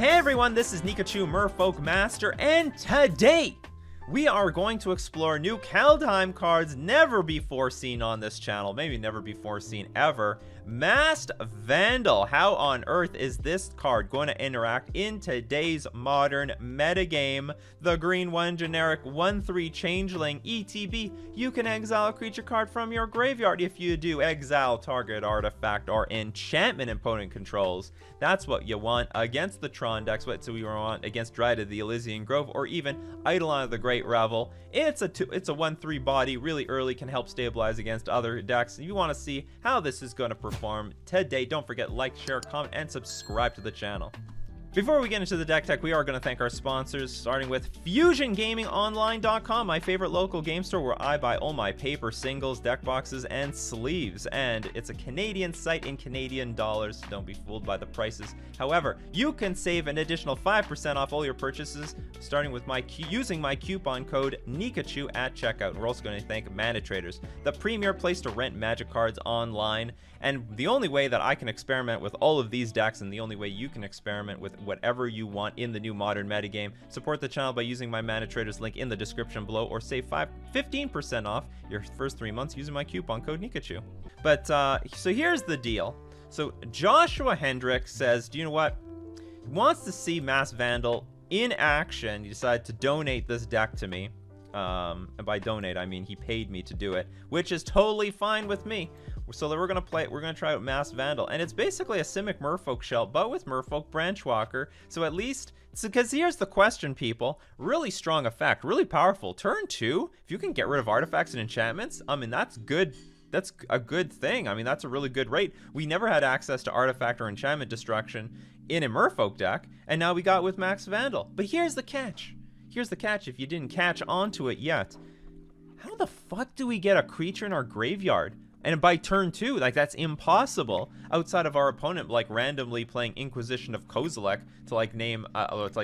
Hey everyone, this is Nikachu, Merfolk Master, and today we are going to explore new Kaldheim cards never before seen on this channel, maybe never before seen ever. Masked Vandal. How on earth is this card going to interact in today's modern metagame? The green one, generic 1/3 changeling ETB. You can exile a creature card from your graveyard. If you do, exile target artifact or enchantment opponent controls. That's what you want against the Tron decks. What do we want against Dryad of the Elysian Grove or even Eidolon of the Great Revel? It's a 1/3 body, really early, can help stabilize against other decks. If you want to see how this is going to perform today, don't forget like, share, comment, and subscribe to the channel. Before we get into the deck tech, we are going to thank our sponsors, starting with FusionGamingOnline.com, my favorite local game store where I buy all my paper, singles, deck boxes, and sleeves. And it's a Canadian site in Canadian dollars. Don't be fooled by the prices. However, you can save an additional 5% off all your purchases, starting with using my coupon code Nikachu at checkout. And we're also going to thank Mana Traders, the premier place to rent Magic cards online. And the only way that I can experiment with all of these decks, and the only way you can experiment with whatever you want in the new modern metagame, support the channel by using my Mana Traders link in the description below, or save 15% off your first 3 months using my coupon code Nikachu. But so here's the deal. So Joshua Hendrick says, do you know what? He wants to see Masked Vandal in action. He decided to donate this deck to me. And by donate, I mean he paid me to do it, which is totally fine with me. So we're gonna try out Masked Vandal, and it's basically a Simic Merfolk shell, but with Merfolk Branchwalker. So at least, because here's the question, people. Really strong effect, really powerful. Turn 2, if you can get rid of artifacts and enchantments, I mean, that's good. That's a good thing. I mean, that's a really good rate. We never had access to artifact or enchantment destruction in a Merfolk deck, and now we got with Masked Vandal. But here's the catch. Here's the catch if you didn't catch onto it yet. How the fuck do we get a creature in our graveyard? And by turn 2, like, that's impossible outside of our opponent, like, randomly playing Inquisition of Kozilek to, like,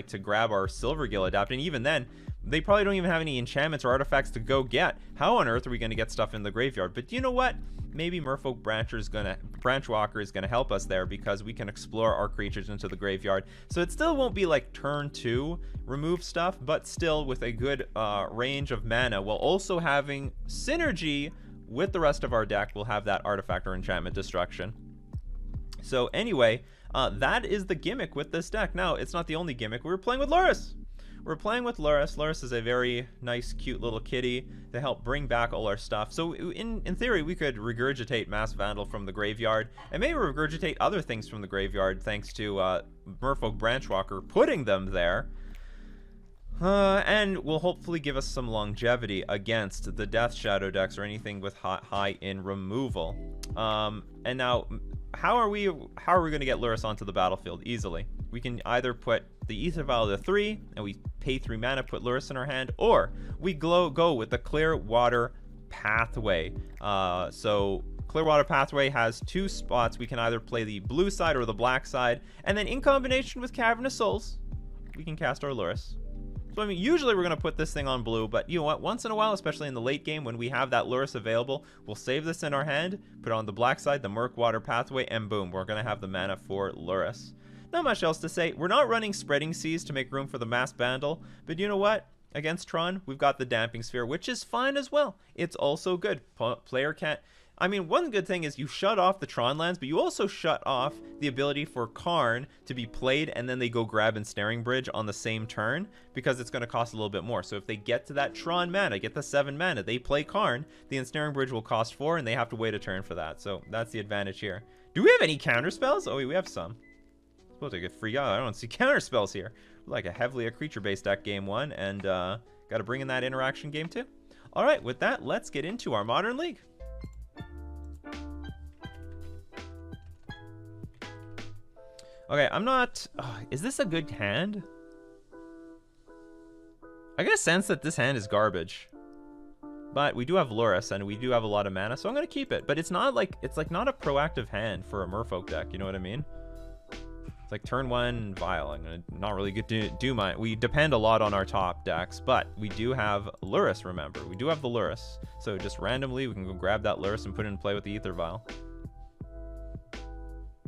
to grab our Silvergill Adapt. And even then, they probably don't even have any enchantments or artifacts to go get. How on earth are we going to get stuff in the graveyard? But you know what? Maybe Merfolk Branchwalker is going to help us there, because we can explore our creatures into the graveyard. So it still won't be like turn 2 remove stuff, but still with a good range of mana, while also having synergy with the rest of our deck. We'll have that artifact or enchantment destruction. So anyway, that is the gimmick with this deck. Now, it's not the only gimmick. We're playing with Lurrus. We're playing with Lurrus. Lurrus is a very nice, cute little kitty to help bring back all our stuff. So in theory, we could regurgitate Masked Vandal from the graveyard, and maybe regurgitate other things from the graveyard thanks to Merfolk Branchwalker putting them there. And will hopefully give us some longevity against the Death Shadow decks or anything with high in removal. And now, how are we going to get Lurrus onto the battlefield easily? We can either put the Ether Vial to 3, and we pay 3 mana, put Lurrus in our hand, or we go with the Clearwater Pathway. So Clearwater Pathway has 2 spots. We can either play the blue side or the black side, and then in combination with Cavernous Souls, we can cast our Lurrus. So I mean, usually we're going to put this thing on blue, but you know what? Once in a while, especially in the late game when we have that Lurrus available, we'll save this in our hand, put it on the black side, the Murkwater Pathway, and boom, we're going to have the mana for Lurrus. Not much else to say. We're not running Spreading Seas to make room for the Masked Vandal, but you know what? Against Tron, we've got the Damping Sphere, which is fine as well. It's also good. Player can't... I mean, one good thing is you shut off the Tron lands, but you also shut off the ability for Karn to be played and then they go grab Ensnaring Bridge on the same turn, because it's going to cost a little bit more. So if they get to that Tron mana, get the 7 mana, they play Karn, the Ensnaring Bridge will cost 4 and they have to wait a turn for that. So that's the advantage here. Do we have any counter spells? Oh, we have some. Supposed to get free. I don't see counter spells here. Like a heavily a creature-based deck game 1, and got to bring in that interaction game 2. All right, with that, let's get into our Modern League. Okay, I'm not... is this a good hand? I get a sense that this hand is garbage. But we do have Lurrus, and we do have a lot of mana, so I'm going to keep it. But it's not like... It's like not a proactive hand for a Merfolk deck, you know what I mean? It's like turn 1 Vial. I'm going to not really get to do mine. We depend a lot on our top decks, but we do have Lurrus, remember. We do have the Lurrus. So just randomly, we can go grab that Lurrus and put it in play with the Ether Vial.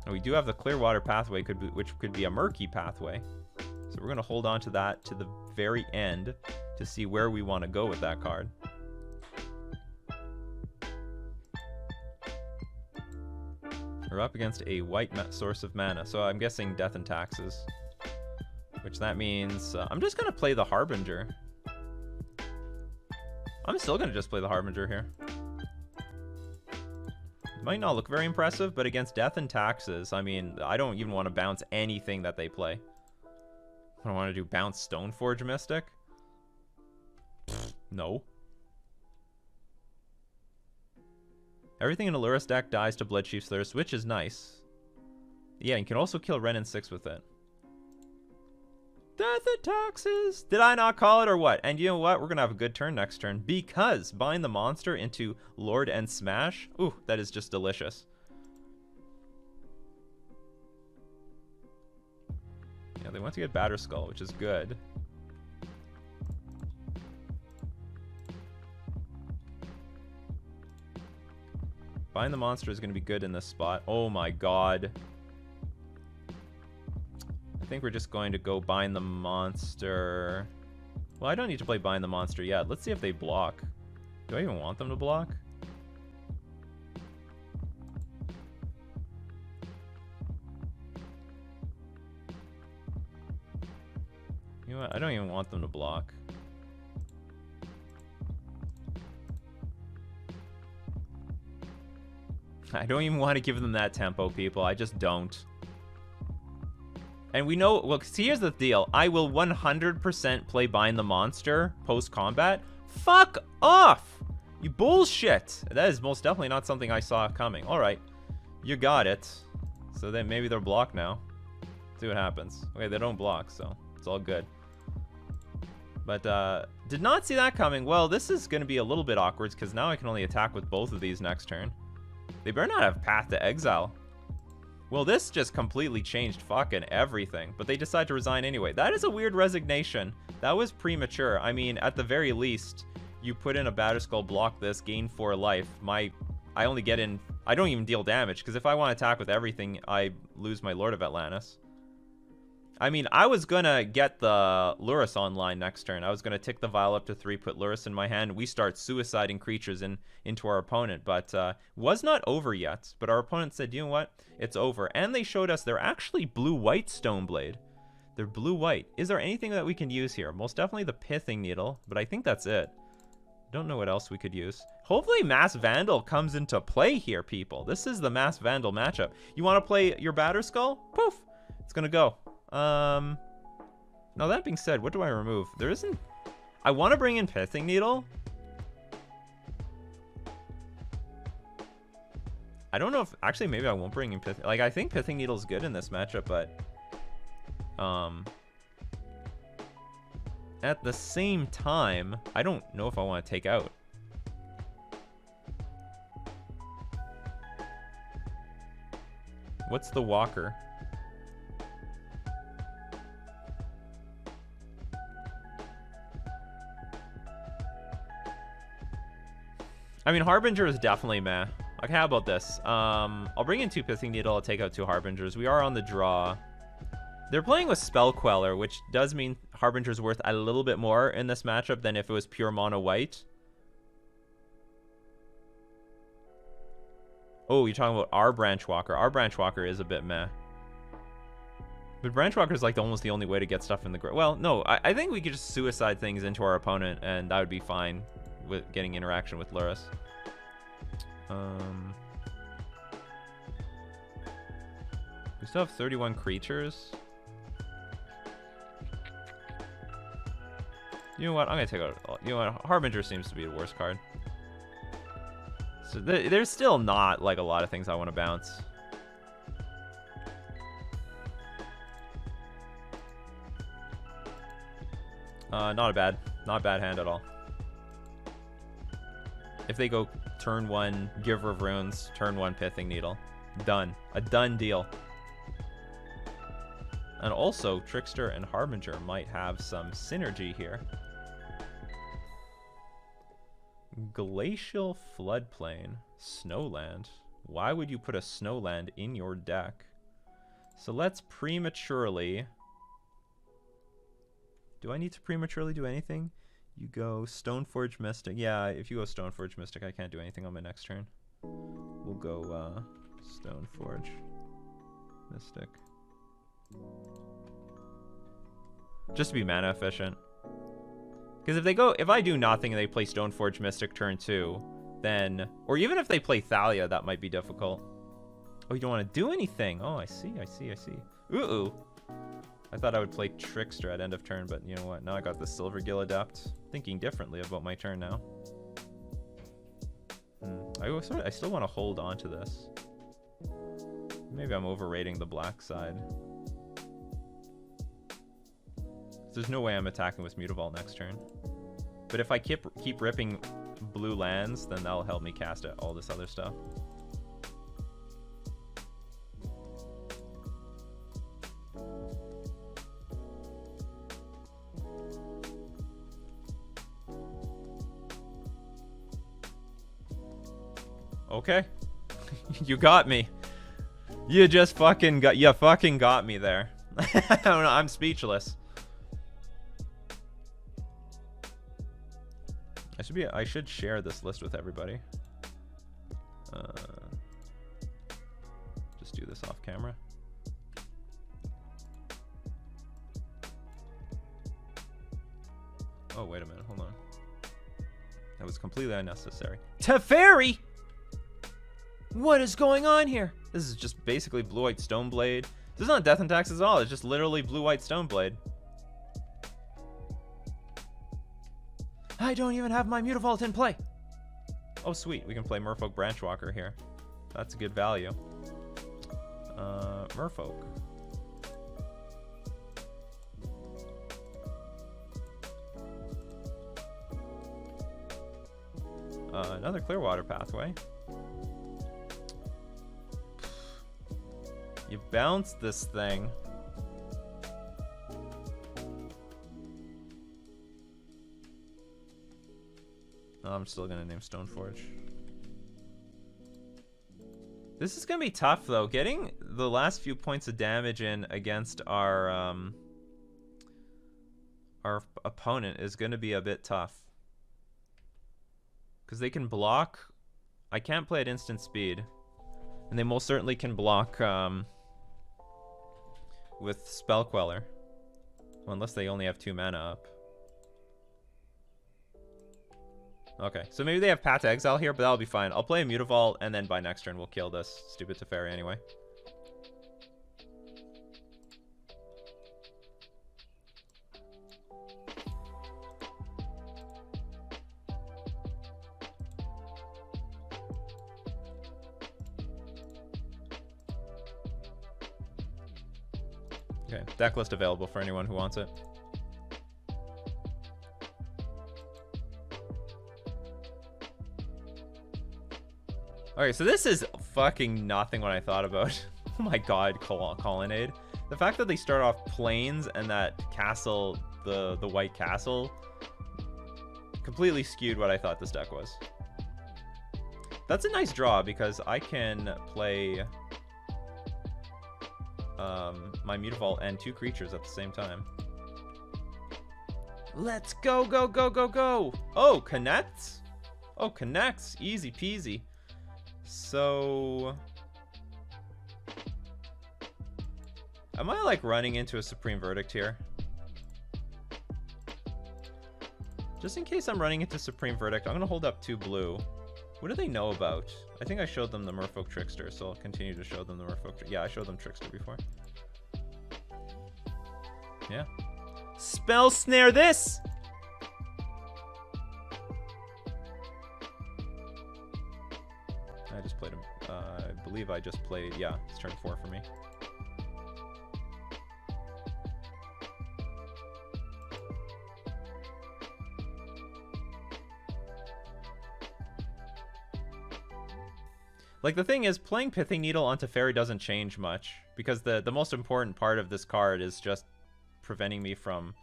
And we do have the Clearwater pathway, which could be a murky pathway. So we're going to hold on to that to the very end to see where we want to go with that card. We're up against a white source of mana, so I'm guessing Death and Taxes. Which that means I'm just going to play the Harbinger. I'm still going to just play the Harbinger here. Might not look very impressive, but against Death and Taxes, I mean, I don't even want to bounce anything that they play. I don't want to do bounce Stoneforge Mystic. No. Everything in a Lurrus deck dies to Bloodchief's Lurrus, which is nice. Yeah, you can also kill Ren and 6 with it. Death and Taxes! Did I not call it or what? And you know what? We're going to have a good turn next turn because bind the monster into Lord and Smash. Ooh, that is just delicious. Yeah, they want to get Batterskull, which is good. Bind the monster is going to be good in this spot. Oh my god. I think we're just going to go bind the monster. Well, I don't need to play bind the monster yet. Let's see if they block. Do I even want them to block? You know what? I don't even want them to block. I don't even want to give them that tempo, people. I just don't. And we know, well, see, here's the deal. I will 100% play Bind the Monster post-combat. Fuck off! You bullshit! That is most definitely not something I saw coming. Alright, you got it. So then maybe they're blocked now. See what happens. Okay, they don't block, so it's all good. But, did not see that coming. Well, this is going to be a little bit awkward, because now I can only attack with both of these next turn. They better not have Path to Exile. Well, this just completely changed fucking everything. But they decide to resign anyway. That is a weird resignation. That was premature. I mean, at the very least, you put in a Batterskull, block this, gain 4 life. I only get in... I don't even deal damage, because if I want to attack with everything, I lose my Lord of Atlantis. I mean, I was going to get the Lurrus online next turn. I was going to tick the Vial up to 3, put Lurrus in my hand. We start suiciding creatures into our opponent, but was not over yet. But our opponent said, you know what? It's over. And they showed us they're actually blue-white Stoneblade. They're blue-white. Is there anything that we can use here? Most definitely the Pithing Needle, but I think that's it. Don't know what else we could use. Hopefully Mass Vandal comes into play here, people. This is the Mass Vandal matchup. You want to play your Batterskull? Poof! It's going to go. Now that being said, what do I remove? There isn't... I want to bring in Pithing Needle. I don't know if... Actually, maybe I won't bring in Pithing... Like, I think Pithing Needle's good in this matchup, but... At the same time, I don't know if I want to take out. What's the Walker? I mean, Harbinger is definitely meh. Okay, how about this? I'll bring in 2 Pithing Needle, I'll take out 2 Harbingers. We are on the draw. They're playing with Spell Queller, which does mean Harbinger's worth a little bit more in this matchup than if it was pure mono white. Oh, you're talking about our Branchwalker. Our Branchwalker is a bit meh. But Branchwalker is like almost the only way to get stuff in the ground. Well, no, I think we could just suicide things into our opponent, and that would be fine with getting interaction with Lurrus. We still have 31 creatures. You know what? I'm gonna take out... You know what? Harbinger seems to be the worst card. So there's still not like a lot of things I want to bounce. Not a bad hand at all. If they go turn 1 Giver of Runes, turn 1 Pithing Needle, done. A done deal. And also, Trickster and Harbinger might have some synergy here. Glacial Floodplain. Snowland. Why would you put a Snowland in your deck? So let's prematurely... Do I need to prematurely do anything? You go Stoneforge Mystic. Yeah, if you go Stoneforge Mystic, I can't do anything on my next turn. We'll go Stoneforge Mystic. Just to be mana efficient. Because if I do nothing and they play Stoneforge Mystic turn 2, then... Or even if they play Thalia, that might be difficult. Oh, you don't want to do anything. Oh, I see. Ooh. I thought I would play Trickster at end of turn, but you know what? Now I got the Silver Gill Adept. Thinking differently about my turn now. I still want to hold on to this. Maybe I'm overrating the black side. There's no way I'm attacking with Mutavault next turn. But if I keep ripping blue lands, then that'll help me cast all this other stuff. Okay. You got me. You just fucking got me there. I don't know, I'm speechless. I should share this list with everybody. Just do this off camera. Oh, wait a minute, hold on. That was completely unnecessary. Teferi! What is going on here? This is just basically blue-white Stoneblade. This is not Death and Taxes at all, it's just literally blue-white Stoneblade. I don't even have my Mutavault in play. Oh, sweet. We can play Merfolk Branchwalker here. That's a good value. Merfolk. Another Clearwater Pathway. You bounce this thing. I'm still gonna name Stoneforge. This is gonna be tough though. Getting the last few points of damage in against our opponent is gonna be a bit tough. Because they can block. I can't play at instant speed. And they most certainly can block with Spell Queller. Well, unless they only have 2 mana up. Okay, so maybe they have Path to Exile here, but that'll be fine. I'll play a Mutavault, and then by next turn we'll kill this stupid Teferi anyway. Okay, deck list available for anyone who wants it. Okay, so this is fucking nothing what I thought about. Oh my god, Colonnade. The fact that they start off plains and that castle, the white castle, completely skewed what I thought this deck was. That's a nice draw because I can play my Mutavault and 2 creatures at the same time. Let's go, go, go, go, go! Oh, connects? Oh, connects. Easy peasy. So... am I, like, running into a Supreme Verdict here? Just in case I'm running into Supreme Verdict, I'm gonna hold up 2 blue. What do they know about? I think I showed them the Merfolk Trickster, so I'll continue to show them the Merfolk Trickster. Yeah, I showed them Trickster before. Yeah. Spell Snare this! I just played him. I believe I just played... yeah, it's turn 4 for me. Like, the thing is, playing Pithing Needle onto Teferi doesn't change much, because the most important part of this card is just preventing me from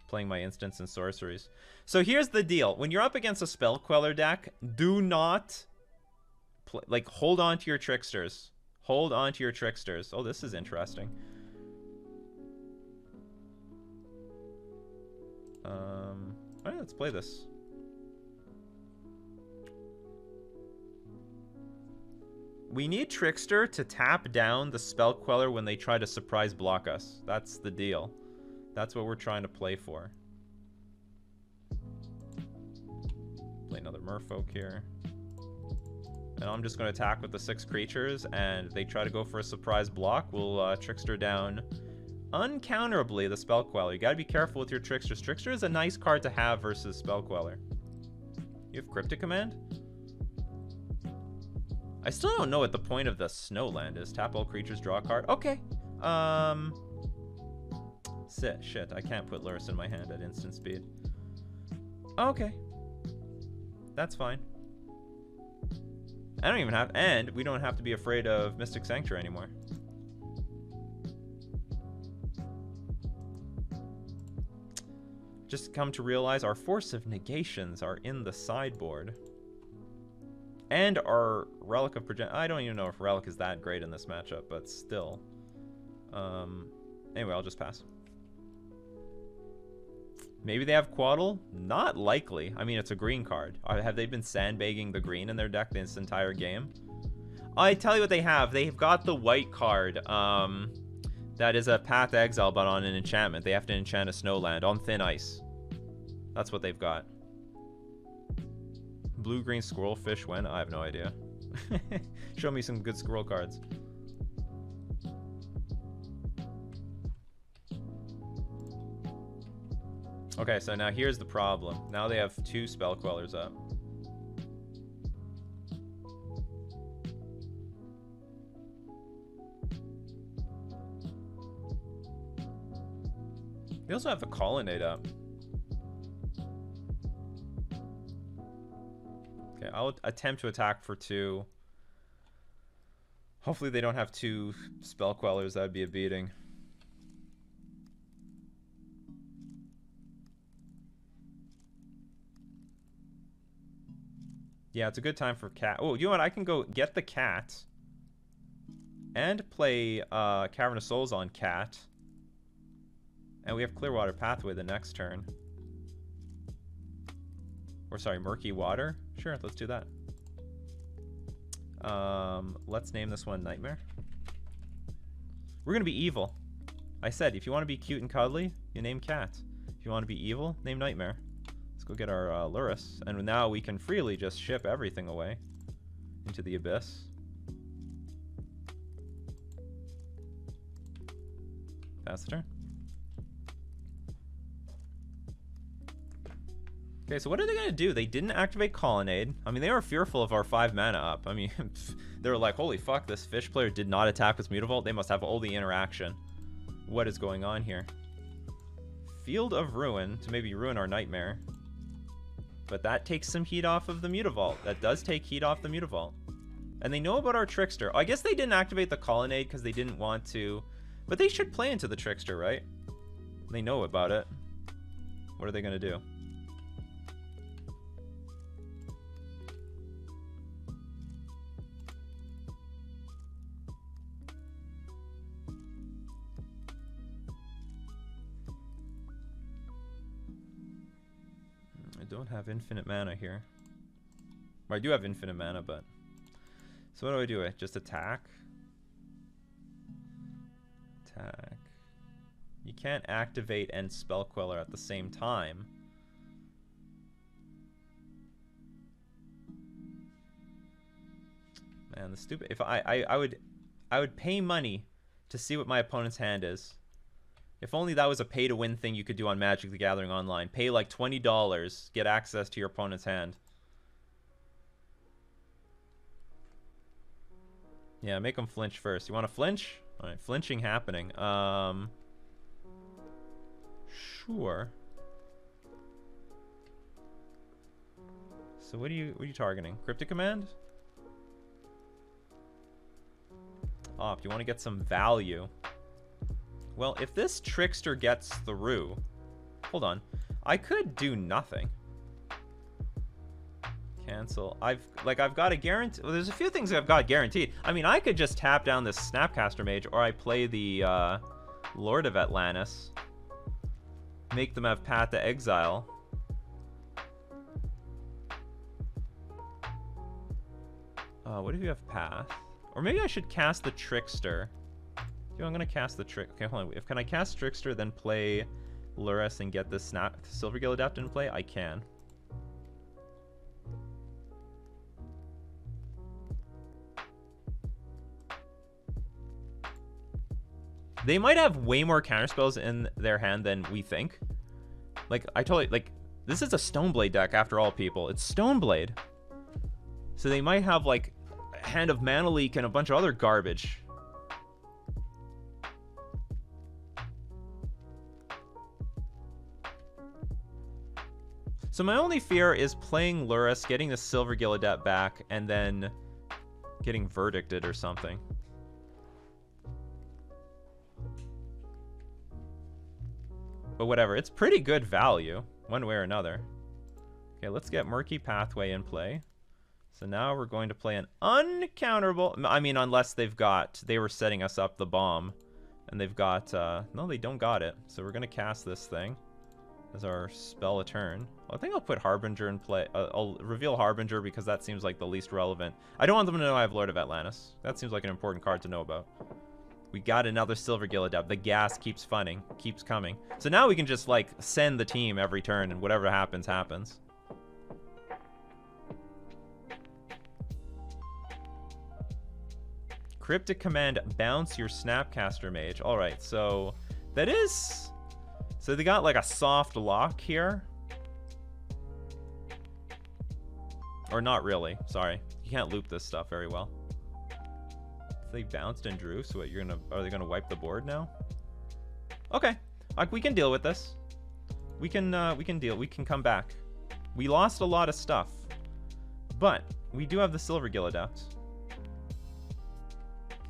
playing my instants and sorceries. So here's the deal. When you're up against a Spell Queller deck, do not... like, hold on to your Tricksters. Hold on to your tricksters. Oh, this is interesting. All right, let's play this. We need Trickster to tap down the Spell Queller when they try to surprise block us. That's the deal. That's what we're trying to play for. Play another Merfolk here. And I'm just going to attack with the 6 creatures, and they try to go for a surprise block. We'll Trickster down uncounterably the Spell Queller. You got to be careful with your Tricksters. Trickster is a nice card to have versus Spell Queller. You have Cryptic Command? I still don't know what the point of the Snowland is. Tap all creatures, draw a card. Okay. Shit, I can't put Lurrus in my hand at instant speed. Okay. That's fine. I don't even have, and we don't have to be afraid of Mystic Sanctuary anymore. Just come to realize our Force of Negations are in the sideboard. And our Relic of Progenitor. I don't even know if Relic is that great in this matchup, but still. Anyway, I'll just pass. Maybe they have Quaddle? Not likely. I mean, it's a green card. Have they been sandbagging the green in their deck this entire game? I tell you what they have. They've got the white card. That is a Path Exile, but on an enchantment. They have to enchant a Snowland on thin ice. That's what they've got. Blue-green Squirrelfish when? I have no idea. Show me some good squirrel cards. Okay, so now here's the problem. Now they have 2 Spell Quellers up. They also have the Colonnade up. Okay, I'll attempt to attack for 2. Hopefully they don't have 2 Spell Quellers. That'd be a beating. Yeah, it's a good time for cat. Oh, you know what? I can go get the cat and play Cavern of Souls on cat. And we have Clearwater Pathway the next turn. Or sorry, Murky Water. Sure, let's do that. Let's name this one Nightmare. We're gonna be evil. I said, if you want to be cute and cuddly, you name Cat. If you want to be evil, name Nightmare. Let's go get our Lurrus. And now we can freely just ship everything away into the abyss. Pass the turn. Okay, so what are they going to do? They didn't activate Colonnade. I mean, they were fearful of our 5 mana up. I mean, they were like, holy fuck, this fish player did not attack with Mutavault. They must have all the interaction. What is going on here? Field of Ruin to maybe ruin our Nightmare. But that takes some heat off of the Mutavault. That does take heat off the Mutavault. And they know about our Trickster. I guess they didn't activate the Colonnade because they didn't want to. But they should play into the Trickster, right? They know about it. What are they going to do? I don't have infinite mana here. Well, I do have infinite mana, but... So what do? I just attack? Attack. You can't activate and Spell Queller at the same time. Man, the stupid... If I would pay money to see what my opponent's hand is. If only that was a pay-to-win thing you could do on Magic the Gathering Online. Pay like $20, get access to your opponent's hand. Yeah, make them flinch first. You want to flinch? All right, flinching happening. Sure. So what are you targeting? Cryptic Command? Oh, do you want to get some value? Well, if this Trickster gets through... Hold on. I could do nothing. Cancel. I've got a guarantee. Well, there's a few things I've got guaranteed. I mean, I could just tap down this Snapcaster Mage, or I play the Lord of Atlantis. Make them have Path to Exile. What if you have Path? Or maybe I should cast the Trickster. I'm gonna cast the Trick. Okay, hold on. Can I cast Trickster, then play Lurrus and get this Silvergill Adept in play? I can. They might have way more counterspells in their hand than we think. Like, I totally, like, this is a Stoneblade deck after all, people. It's Stoneblade. So they might have, like, a Hand of Mana Leak and a bunch of other garbage. So my only fear is playing Lurrus, getting the Silvergill Adept back, and then getting Verdicted or something. But whatever, it's pretty good value, one way or another. Okay, let's get Murky Pathway in play. So now we're going to play an uncounterable... I mean, unless they were setting us up the bomb. And they've got... no, they don't got it. So we're going to cast this thing as our spell a turn. Well, I think I'll put Harbinger in play. I'll reveal Harbinger because that seems like the least relevant. I don't want them to know I have Lord of Atlantis. That seems like an important card to know about. We got another Silvergill Adept. The gas keeps coming. So now we can just, like, send the team every turn, and whatever happens, happens. Cryptic Command, bounce your Snapcaster Mage. Alright, so that is... So they got, like, a soft lock here. Or not really, sorry. You can't loop this stuff very well. They bounced and drew, so what, are they gonna wipe the board now? Okay, we can deal with this. We can come back. We lost a lot of stuff, but we do have the Silvergill Adept,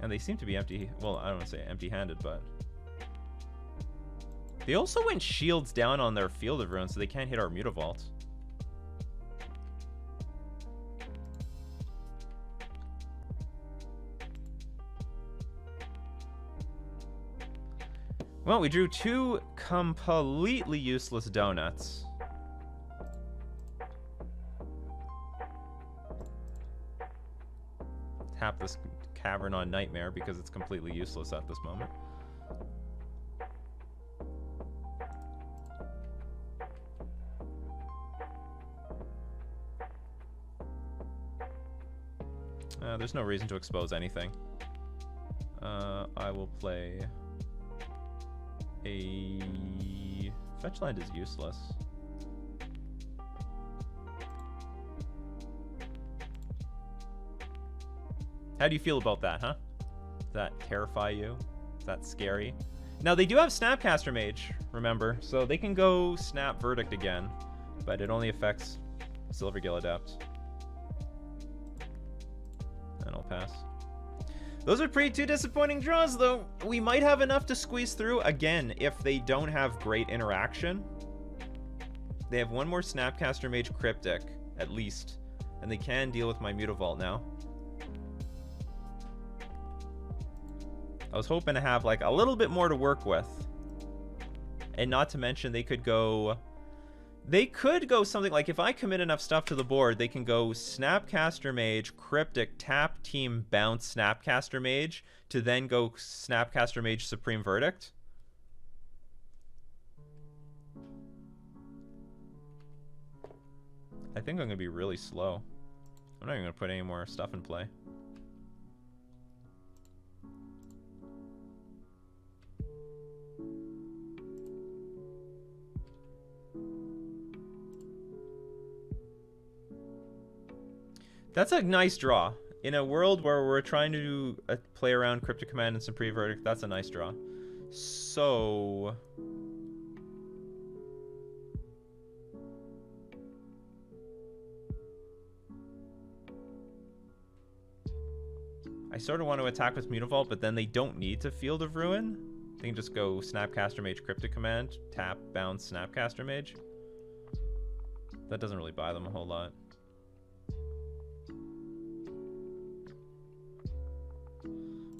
and they seem to be empty. Well, I don't want to say empty-handed, but they also went shields down on their Field of Ruin, so they can't hit our Mutavault. Well, we drew two completely useless donuts. Tap this Cavern on Nightmare because it's completely useless at this moment. There's no reason to expose anything. I will play... A fetch land is useless. How do you feel about that, huh? Does that terrify you? Is that scary? Now, they do have Snapcaster Mage, remember, so they can go Snap Verdict again, but it only affects Silvergill Adept. And I'll pass. Those are pretty two disappointing draws, though. We might have enough to squeeze through, again, if they don't have great interaction. They have one more Snapcaster Mage Cryptic, at least, and they can deal with my Mutavault now. I was hoping to have, like, a little bit more to work with. And not to mention, they could go something like, if I commit enough stuff to the board, they can go Snapcaster Mage, Cryptic, tap, team, bounce, Snapcaster Mage, to then go Snapcaster Mage, Supreme Verdict. I think I'm going to be really slow. I'm not even going to put any more stuff in play. That's a nice draw. In a world where we're trying to play around Cryptic Command and Supreme Verdict, that's a nice draw. So... I sort of want to attack with Mutavault, but then they don't need to Field of Ruin. They can just go Snapcaster Mage, Cryptic Command, tap, bounce, Snapcaster Mage. That doesn't really buy them a whole lot.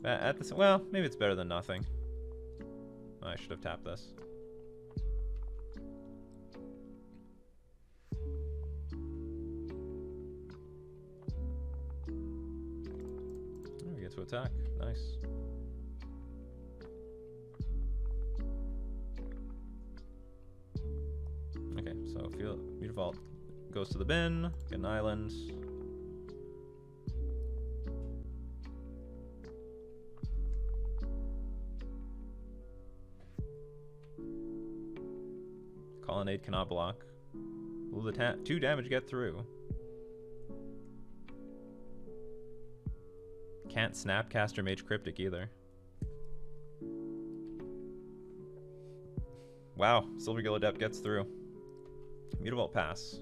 At this, well, maybe it's better than nothing. Oh, I should have tapped this. We get to attack. Nice. Okay, so Mutavault goes to the bin. Get an island. Colonnade cannot block. Will the 2 damage get through? Can't Snapcaster Mage Cryptic either. Wow, Silvergill Adept gets through. Mutavault pass.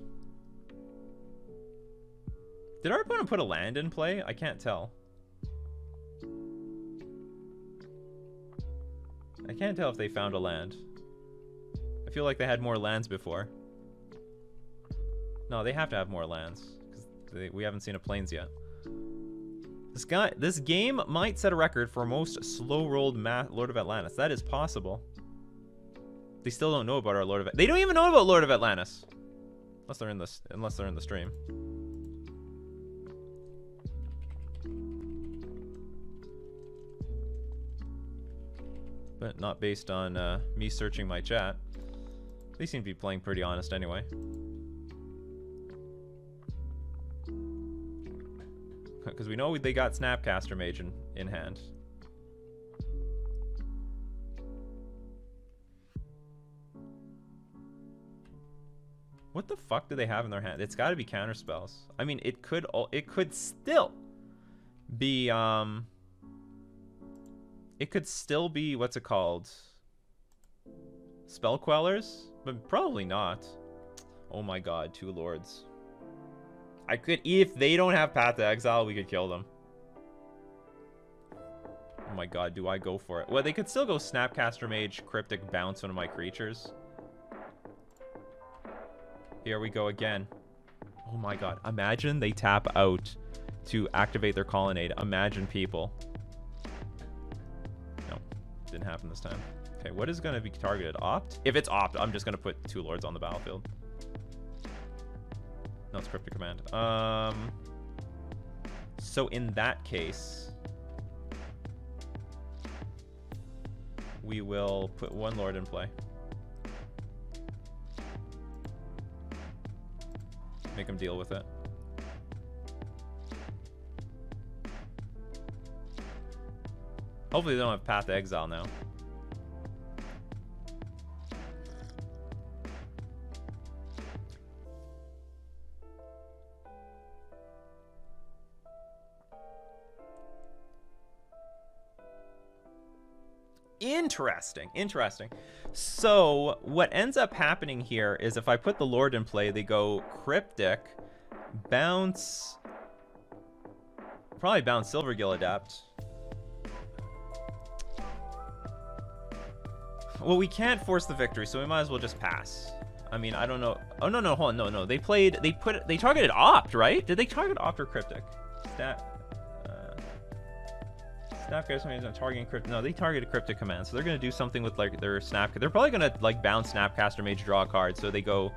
Did our opponent put a land in play? I can't tell. I can't tell if they found a land. I feel like they had more lands before. No, they have to have more lands, because we haven't seen a plains yet. This game might set a record for most slow-rolled Lord of Atlantis. That is possible. They still don't know about our Lord of Atlantis. They don't even know about Lord of Atlantis, unless they're in the stream. But not based on me searching my chat. They seem to be playing pretty honest anyway. Because we know they got Snapcaster Mage in hand. What the fuck do they have in their hand? It's got to be counter spells. I mean, it could still be it could still be, what's it called? Spell Quellers? But probably not. Oh my god, 2 lords. I could, if they don't have Path to Exile, we could kill them. Oh my god, do I go for it? Well, they could still go Snapcaster Mage, Cryptic, bounce one of my creatures. Here we go again. Oh my god, imagine they tap out to activate their Colonnade. Imagine people. No, didn't happen this time. Okay, what is going to be targeted? Opt? If it's Opt, I'm just going to put 2 lords on the battlefield. No, it's Cryptic Command. So in that case, we will put 1 lord in play. Make him deal with it. Hopefully they don't have Path to Exile now. Interesting. So what ends up happening here is if I put the Lord in play, they go Cryptic, bounce, probably bounce Silvergill Adept. Well, we can't force the victory, so we might as well just pass. I mean, I don't know. Oh no, hold on, no. They targeted Opt, right? Did they target Opt or Cryptic? Snapcaster Mage targeting Cryptic. No, they targeted Cryptic Command, so they're gonna do something with like their Snap. They're probably gonna like bounce Snapcaster Mage, draw a card. So they go,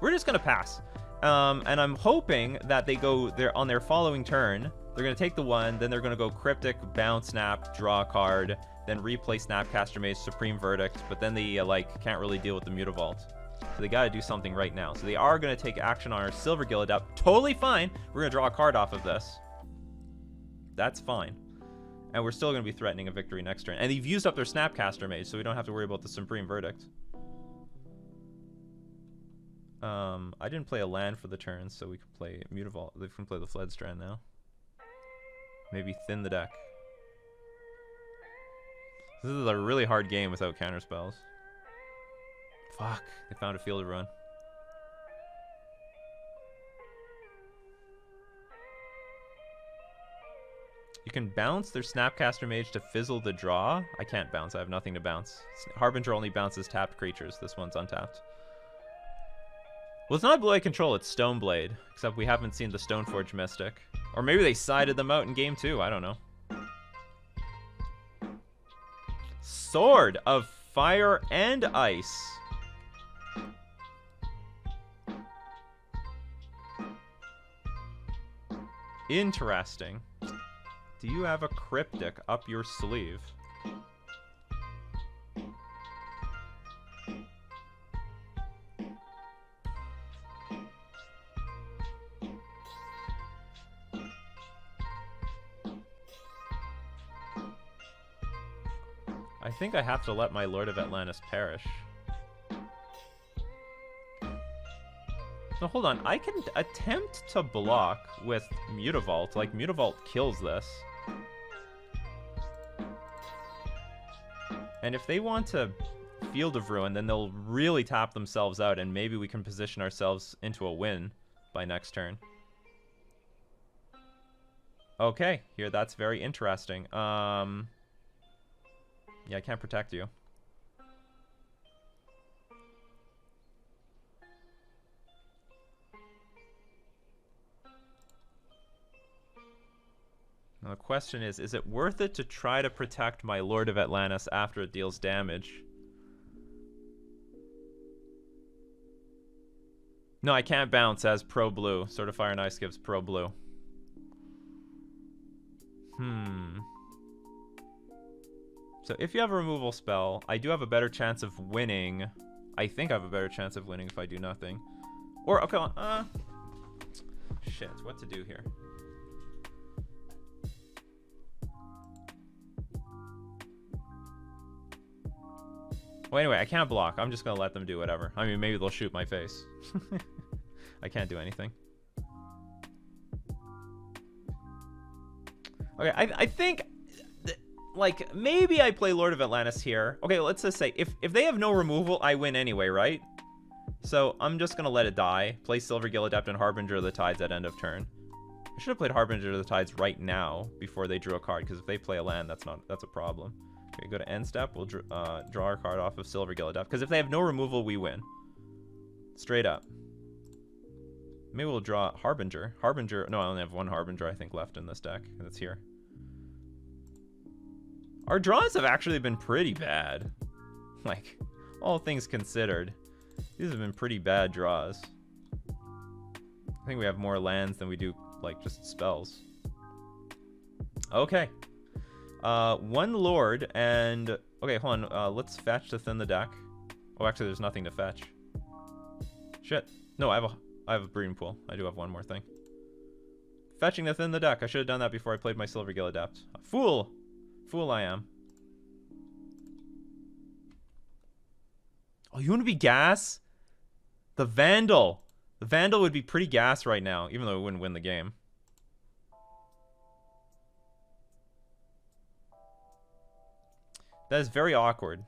we're just gonna pass. And I'm hoping that they go there on their following turn. They're gonna take the 1, then they're gonna go Cryptic, bounce Snap, draw a card, then replay Snapcaster Mage, Supreme Verdict. But then they like can't really deal with the Mutavault. So they gotta do something right now. So they are gonna take action on our Silvergill Adept. Totally fine. We're gonna draw a card off of this. That's fine. And we're still going to be threatening a victory next turn. And they've used up their Snapcaster Mage, so we don't have to worry about the Supreme Verdict. I didn't play a land for the turn, so we can play Mutavault. They can play the Fledstrand now. Maybe thin the deck. This is a really hard game without counterspells. Fuck, they found a Field of Ruin. You can bounce their Snapcaster Mage to fizzle the draw. I can't bounce. I have nothing to bounce. Harbinger only bounces tapped creatures. This one's untapped. Well, it's not Blue Eye Control. It's Stoneblade. Except we haven't seen the Stoneforge Mystic. Or maybe they sided them out in game 2. I don't know. Sword of Fire and Ice. Interesting. Do you have a cryptic up your sleeve? I think I have to let my Lord of Atlantis perish. No, hold on. I can attempt to block with Mutavault. Like, Mutavault kills this. And if they want to Field of Ruin, then they'll really tap themselves out, and maybe we can position ourselves into a win by next turn. Okay, here, that's very interesting. Yeah, I can't protect you. Now the question is it worth it to try to protect my Lord of Atlantis after it deals damage? No, I can't bounce as Pro Blue. Sword of Fire and Ice gives Pro Blue. So if you have a removal spell, I do have a better chance of winning. I think I have a better chance of winning if I do nothing. Or, okay, shit, what to do here? Well, anyway, I can't block. I'm just gonna let them do whatever. I mean, maybe they'll shoot my face. I can't do anything. Okay, I think, like, maybe I play Lord of Atlantis here. Okay, let's just say, if they have no removal, I win anyway, right? So I'm just gonna let it die. Play Silvergill Adept and Harbinger of the Tides at end of turn. I should have played Harbinger of the Tides right now before they drew a card, because if they play a land, that's a problem. Okay, go to end step. We'll draw our card off of Silvergill Adept, because if they have no removal, we win. Straight up. Maybe we'll draw Harbinger. Harbinger. No, I only have one Harbinger, I think, left in this deck. That's here. Our draws have actually been pretty bad. Like, all things considered, these have been pretty bad draws. I think we have more lands than we do, like, just spells. Okay. One Lord and... Okay, hold on. Let's fetch to thin the deck. Oh, actually, there's nothing to fetch. Shit. No, I have a breeding pool. I do have one more thing. Fetching to thin the deck. I should have done that before I played my Silvergill Adept. Fool! Fool I am. Oh, you want to be gas? The Vandal. The Vandal would be pretty gas right now, even though it wouldn't win the game. That is very awkward.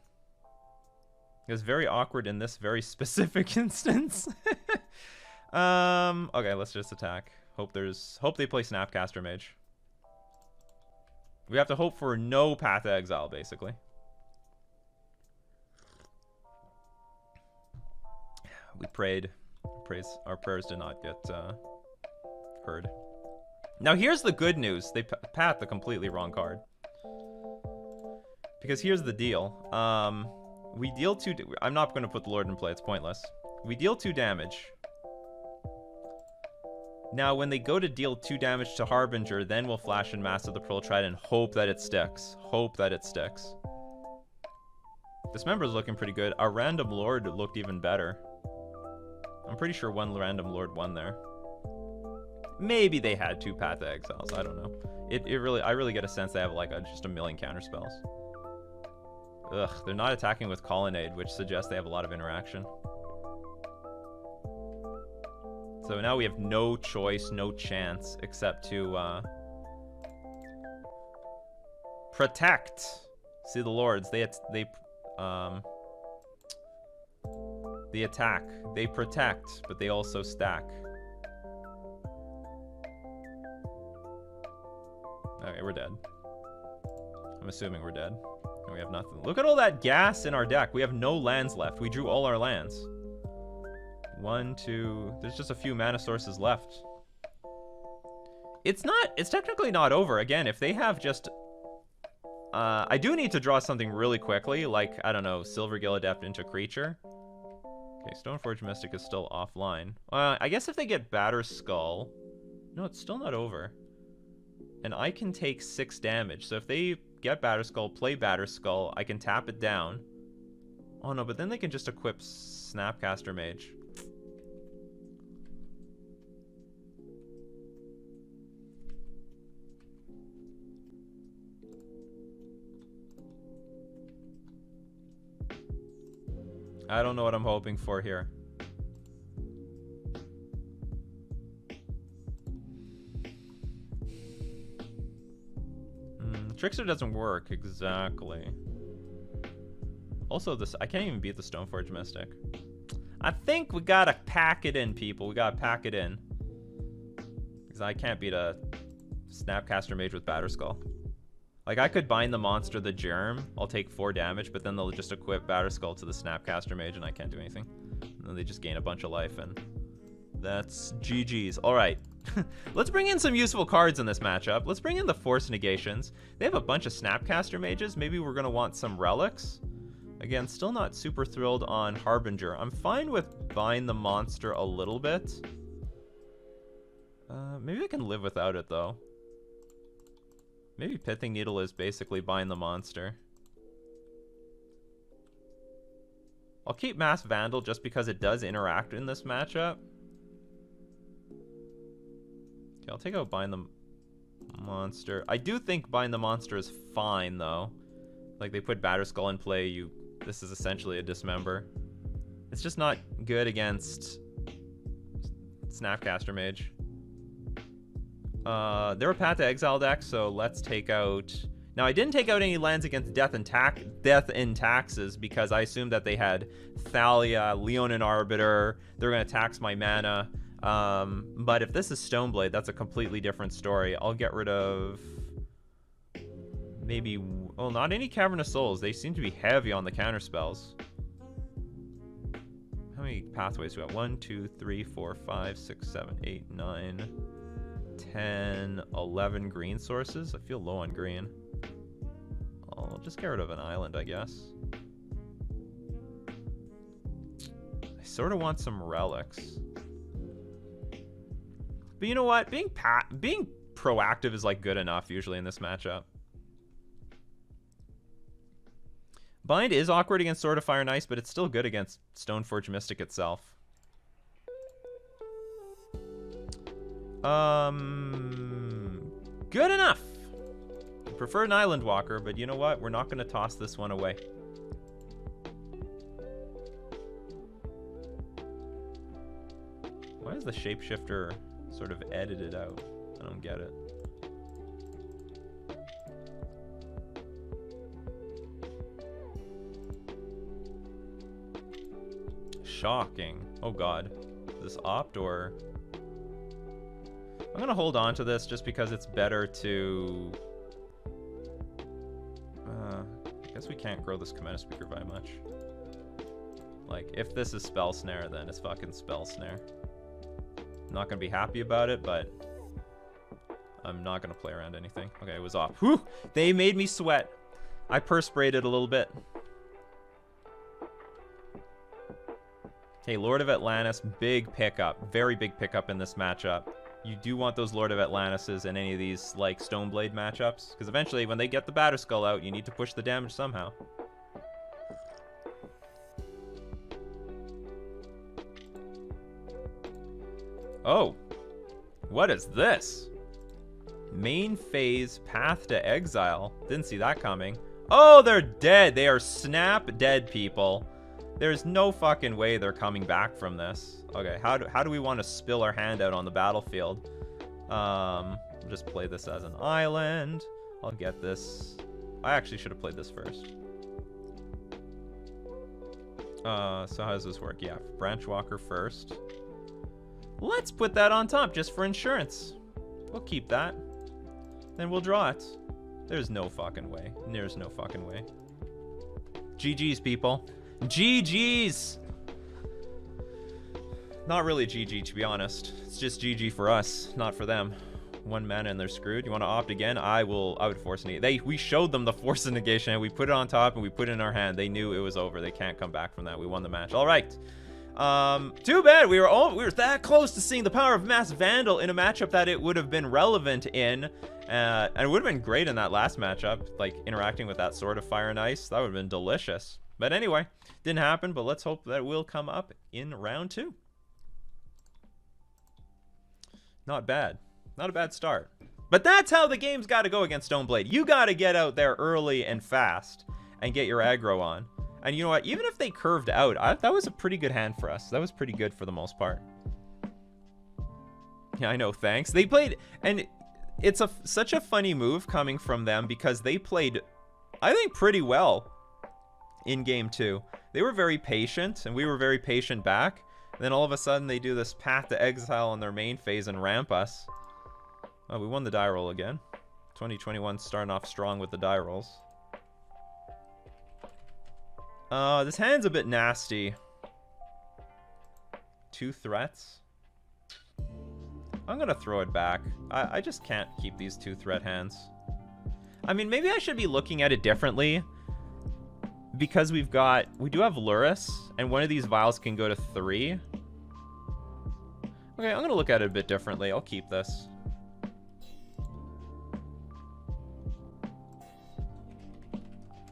It is very awkward in this very specific instance. Okay, let's just attack. Hope they play Snapcaster Mage. We have to hope for no Path of Exile, basically. We prayed. Our prayers did not get heard. Now here's the good news. They pat the completely wrong card. Because here's the deal. We deal 2... I'm not going to put the Lord in play. It's pointless. We deal 2 damage. Now, when they go to deal 2 damage to Harbinger, then we'll flash in Mass of the Pearl Trident and hope that it sticks. Hope that it sticks. Dismember's looking pretty good. Our random Lord looked even better. I'm pretty sure one random Lord won there. Maybe they had 2 Path of Exiles. I don't know. I really get a sense they have like just a million counter spells. Ugh, they're not attacking with Colonnade, which suggests they have a lot of interaction. So now we have no choice, no chance, except to protect. See the Lords, they attack, they protect, but they also stack. Okay, we're dead. I'm assuming we're dead. And we have nothing. Look at all that gas in our deck. We have no lands left. We drew all our lands. 1, 2... There's just a few mana sources left. It's technically not over. Again, if they have just I do need to draw something really quickly, like, I don't know, Silvergill Adept into creature. Okay, Stoneforge Mystic is still offline. I guess if they get Batterskull... No, it's still not over. And I can take 6 damage. So if they get Batterskull, play Batterskull, I can tap it down. Oh no, but then they can just equip Snapcaster Mage. I don't know what I'm hoping for here. Trickster doesn't work exactly. Also, this I can't even beat the Stoneforge Mystic. I think we gotta pack it in, people. We gotta pack it in. Because I can't beat a Snapcaster Mage with Batterskull. Like, I could bind the monster the Germ. I'll take 4 damage, but then they'll just equip Batterskull to the Snapcaster Mage, and I can't do anything. And then they just gain a bunch of life, and that's GG's. All right. Let's bring in some useful cards in this matchup. Let's bring in the Force Negations. They have a bunch of Snapcaster Mages. Maybe we're going to want some Relics. Again, still not super thrilled on Harbinger. I'm fine with Bind the Monster a little bit. Maybe I can live without it, though. Maybe Pithing Needle is basically Bind the Monster. I'll keep Mass Vandal just because it does interact in this matchup. Okay, I'll take out Bind the Monster. I do think Bind the Monster is fine, though. Like, they put Batterskull in play, this is essentially a Dismember. It's just not good against Snapcaster Mage. They're a Path to Exile deck, so let's take out... Now, I didn't take out any lands against Death in Taxes because I assumed that they had Thalia, Leonin Arbiter. They're going to tax my mana. But if this is Stoneblade, that's a completely different story. I'll get rid of... Maybe... Well, not any Cavern of Souls. They seem to be heavy on the counterspells. How many pathways do we got? 1, 2, 3, 4, 5, 6, 7, 8, 9... 10, 11 green sources. I feel low on green. I'll just get rid of an island, I guess. I sort of want some relics. But you know what? Being proactive is like good enough usually in this matchup. Bind is awkward against Sword of Fire and Ice, but it's still good against Stoneforge Mystic itself. Good enough. I prefer an Island Walker, but you know what? We're not going to toss this one away. Why is the Shapeshifter sort of edited out? I don't get it. Shocking. Oh god. Is this opt or... I'm going to hold on to this just because it's better to... I guess we can't grow this Commander Speaker by much. Like, if this is Spell Snare, then it's fucking Spell Snare. I'm not going to be happy about it, but I'm not going to play around anything. Okay, it was off. Whew! They made me sweat. I perspirated a little bit. Okay, Lord of Atlantis, big pickup. Very big pickup in this matchup. You do want those Lord of Atlantises in any of these, like, Stoneblade matchups. Because eventually, when they get the Batterskull out, you need to push the damage somehow. Oh. What is this? Main phase, Path to Exile. Didn't see that coming. Oh, they're dead. They are snap dead, people. There's no fucking way they're coming back from this. Okay, how do we want to spill our hand out on the battlefield? Just play this as an island. I'll get this. I actually should have played this first. So how does this work? Yeah, Branch Walker first. Let's put that on top just for insurance. We'll keep that. Then we'll draw it. There's no fucking way. There's no fucking way. GG's, people. GG's! Not really GG, to be honest. It's just GG for us, not for them. 1 mana and they're screwed. You want to opt again? I would force negate. We showed them the force of negation and we put it on top and we put it in our hand. They knew it was over. They can't come back from that. We won the match. All right. Too bad. We were that close to seeing the power of Mass Vandal in a matchup that it would have been relevant in. And it would have been great in that last matchup, like interacting with that Sword of Fire and Ice. That would have been delicious. But anyway, didn't happen, but let's hope that it will come up in round 2. Not bad. Not a bad start. But that's how the game's got to go against Stoneblade. You got to get out there early and fast and get your aggro on. And you know what? Even if they curved out, that was a pretty good hand for us. That was pretty good for the most part. Yeah, I know. Thanks. They played... And it's such a funny move coming from them because they played, I think, pretty well in game 2. They were very patient, and we were very patient back. And then all of a sudden, they do this Path to Exile on their main phase and ramp us. Oh, we won the die roll again. 2021 starting off strong with the die rolls. This hand's a bit nasty. 2 threats. I'm gonna throw it back. I just can't keep these 2 threat hands. I mean, maybe I should be looking at it differently. Because we do have Luris, and one of these vials can go to 3. Okay, I'm gonna look at it a bit differently. I'll keep this.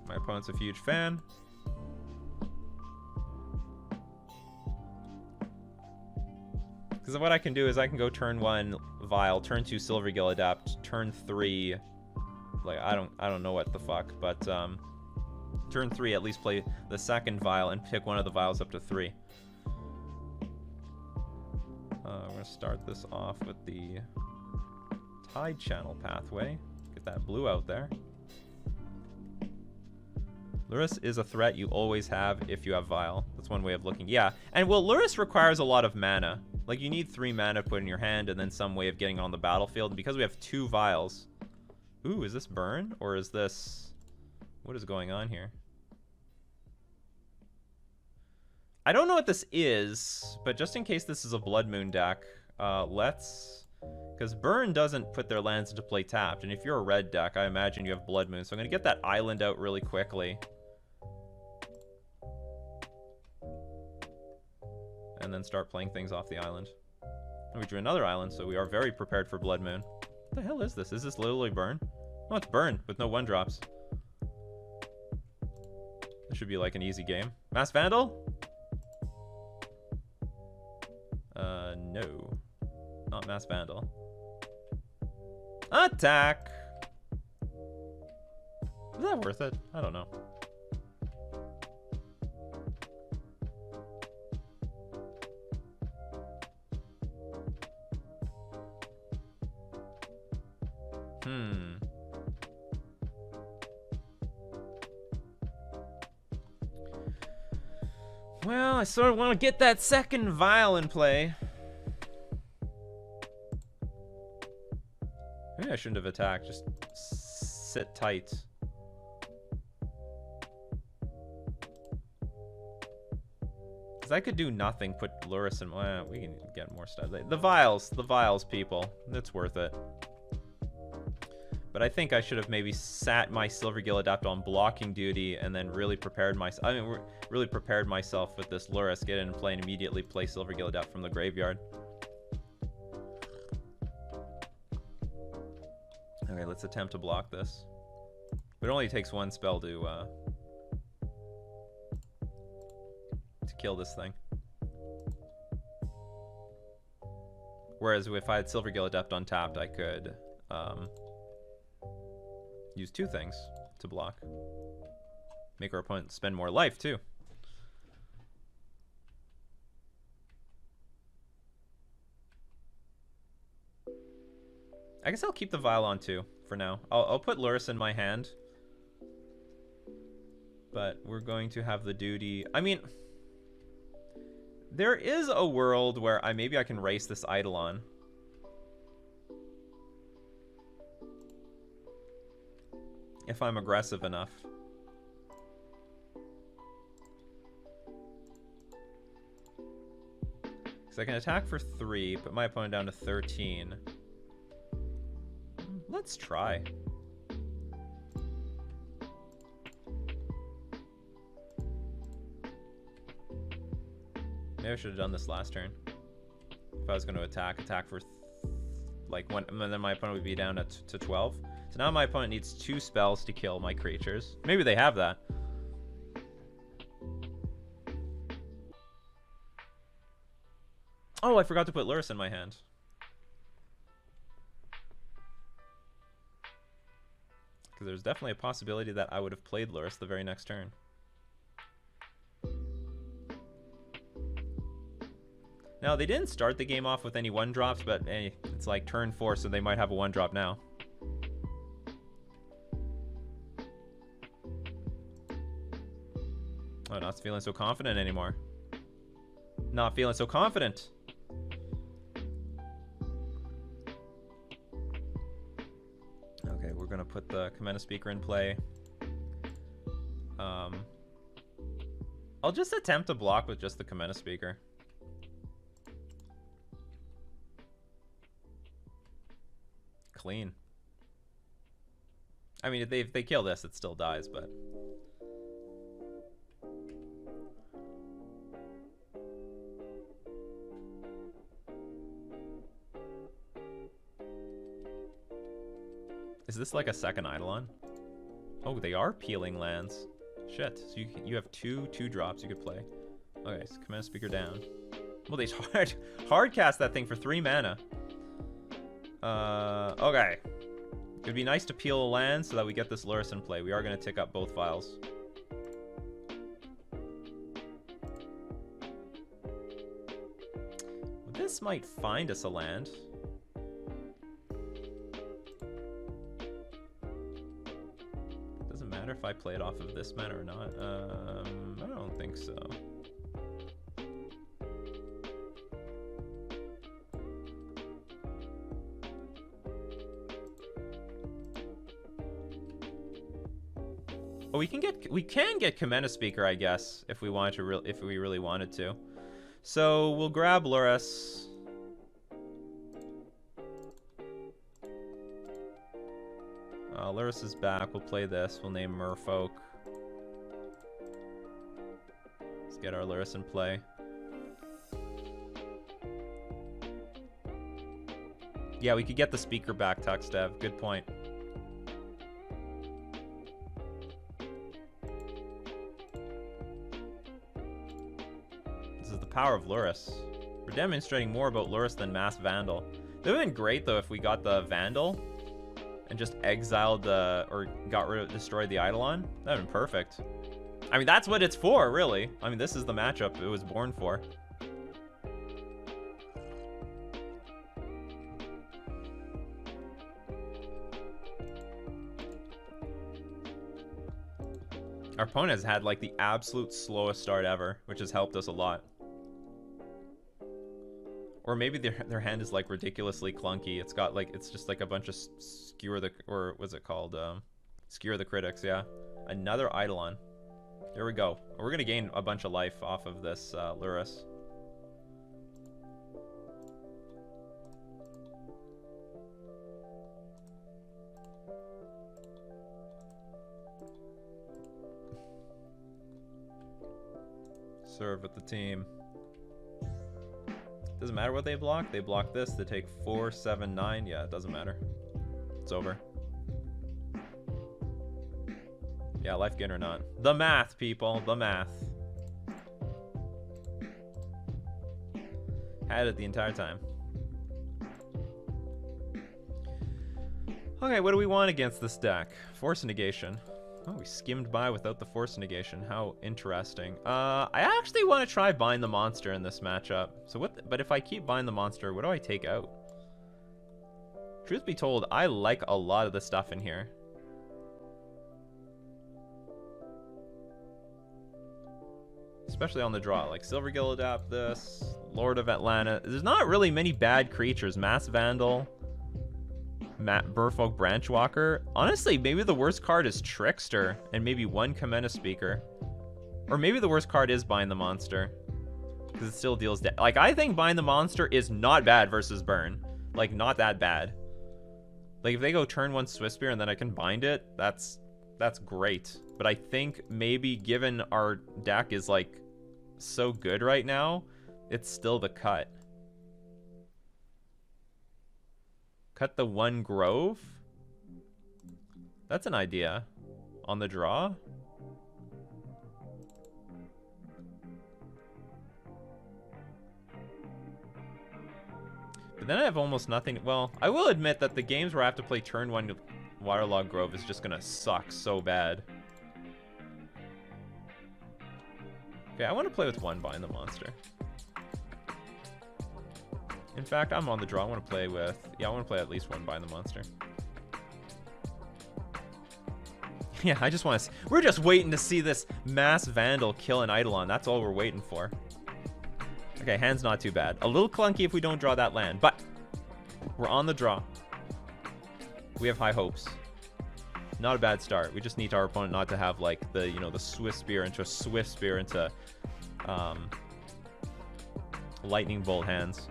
My opponent's a huge fan. Because what I can do is I can go turn 1 Vial, turn 2 Silvergill Adapt, turn 3... Like, I don't know what the fuck, but, turn 3 at least play the second Vial and pick one of the Vials up to 3. I'm going to start this off with the Tide Channel pathway. Get that blue out there. Luris is a threat you always have if you have Vial. That's one way of looking. Yeah, and well, Luris requires a lot of mana. Like, you need 3 mana put in your hand and then some way of getting on the battlefield. And because we have 2 Vials... Ooh, is this burn? Or is this... What is going on here? I don't know what this is, but just in case this is a Blood Moon deck, let's... Because burn doesn't put their lands into play tapped. And if you're a red deck, I imagine you have Blood Moon. So I'm going to get that island out really quickly. And then start playing things off the island. And we drew another island, so we are very prepared for Blood Moon. What the hell is this? Is this literally burn? Oh, it's burn with no 1-drops. This should be like an easy game. Mass Vandal? No. Not Mass Vandal. Attack! Is that worth it? I don't know. Well, I sort of want to get that second Vial in play. Maybe I shouldn't have attacked. Just sit tight. Because I could do nothing, put Luris in... Well, we can get more stuff. The Vials, people. It's worth it. But I think I should have maybe sat my Silvergill Adapt on blocking duty and then really prepared myself. I mean, really prepared myself with this Luris, get in and play and immediately play Silvergill Adapt from the graveyard. Okay, let's attempt to block this. But it only takes 1 spell to kill this thing. Whereas if I had Silvergill Adept untapped, I could use 2 things to block. Make our opponent spend more life, too. I guess I'll keep the Vial on, too, for now. I'll put Luris in my hand. But we're going to have the duty... I mean... There is a world where maybe I can race this Eidolon. If I'm aggressive enough. Because I can attack for 3, put my opponent down to 13. Let's try. Maybe I should have done this last turn. If I was going to attack for like one, and then my opponent would be down to 12. So now my opponent needs 2 spells to kill my creatures. Maybe they have that. Oh, I forgot to put Lurrus in my hand. Because there's definitely a possibility that I would have played Lurrus the very next turn. Now, they didn't start the game off with any 1-drops, but hey, it's like turn 4, so they might have a 1-drop now. Oh, not feeling so confident anymore. Not feeling so confident. Okay, we're going to put the Commander Speaker in play. I'll just attempt to block with just the Commander Speaker. Clean. I mean, if they kill this, it still dies, but... Is this like a second Eidolon? Oh, they are peeling lands. Shit. So you have 2/2-drops you could play. Okay, so Commander Speaker down. Well, they hard cast that thing for 3 mana. Okay. It'd be nice to peel a land so that we get this Lurrus in play. We are going to tick up both files. This might find us a land. Doesn't matter if I play it off of this mana or not. I don't think so. Oh, we can get Commander Speaker, I guess, if we wanted to if we really wanted to. So we'll grab Lurrus. Lurrus is back. We'll play this. We'll name Merfolk. Let's get our Lurrus in play. Yeah, we could get the speaker back, Tuxdev. Good point. This is the power of Lurrus. We're demonstrating more about Lurrus than Mass Vandal. It would have been great, though, if we got the Vandal and just exiled or destroyed the Eidolon. That would have been perfect. I mean, that's what it's for, really. I mean, this is the matchup it was born for. Our opponent has had, like, the absolute slowest start ever, which has helped us a lot. Or maybe their hand is, like, ridiculously clunky. It's got, like, it's just, like, a bunch of skewer the... Or what's it called? Skewer the critics, yeah. Another Eidolon. There we go. We're going to gain a bunch of life off of this Lurrus. Serve with the team. Doesn't matter what they block. They block this. They take 4, 7, 9. Yeah, it doesn't matter. It's over. Yeah, life gain or not. The math, people. The math. Had it the entire time. Okay, what do we want against this deck? Force negation. Oh, we skimmed by without the force negation. How interesting. I actually want to try bind the monster in this matchup. So what? But if I keep bind the monster, what do I take out? Truth be told, I like a lot of the stuff in here. Especially on the draw. Like Silvergill adapt this. Lord of Atlanta. There's not really many bad creatures. Mass Vandal. Merfolk Branchwalker. Honestly, maybe the worst card is Trickster, and maybe one Commander Speaker. Or maybe the worst card is Bind the Monster, because it still deals like, I think Bind the Monster is not bad versus Burn. Like, not that bad. Like, if they go turn 1 Swift Spear and then I can bind it, that's great. But I think maybe given our deck is, like, so good right now, it's still the cut. Cut the 1 Grove? That's an idea. On the draw? But then I have almost nothing. Well, I will admit that the games where I have to play turn 1 Waterlog Grove is just gonna suck so bad. Okay, I want to play with 1 Bind the Monster. In fact, I'm on the draw. I want to play with... Yeah, I want to play at least 1 Bind the Monster. Yeah, I just want to... We're just waiting to see this Mass Vandal kill an Eidolon. That's all we're waiting for. Okay, hand's not too bad. A little clunky if we don't draw that land, but we're on the draw. We have high hopes. Not a bad start. We just need our opponent not to have, like, the, you know, the Swift Spear into Lightning Bolt hands.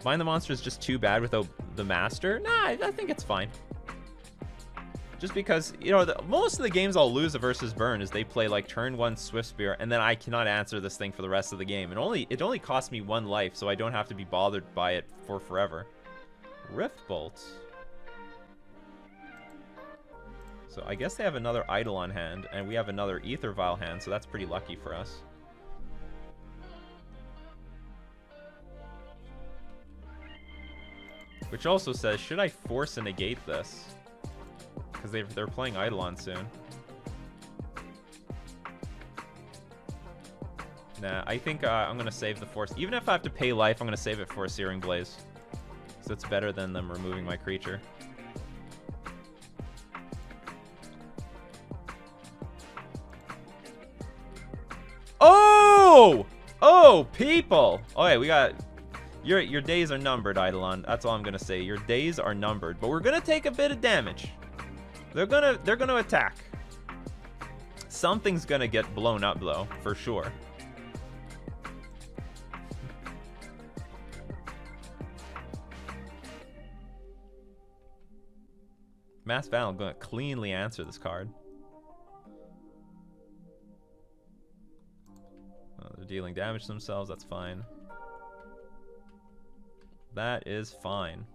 Bind the Monster is just too bad without the Master. Nah, I think it's fine. Just because, you know, most of the games I'll lose versus Burn is they play, like, turn 1 Swift Spear, and then I cannot answer this thing for the rest of the game. It only costs me 1 life, so I don't have to be bothered by it for forever. Rift Bolt. So I guess they have another Eidolon hand, and we have another Aether Vial hand, so that's pretty lucky for us. Which also says, should I force a negate this? Because they're playing Eidolon soon. Nah, I think I'm going to save the force. Even if I have to pay life, I'm going to save it for a Searing Blaze. So it's better than them removing my creature. Oh! Oh, people! Okay, we got... Your days are numbered, Eidolon. That's all I'm gonna say. Your days are numbered. But we're gonna take a bit of damage. They're gonna attack. Something's gonna get blown up, though, for sure. Mass Vandal gonna cleanly answer this card. Oh, they're dealing damage to themselves. That's fine. That is fine.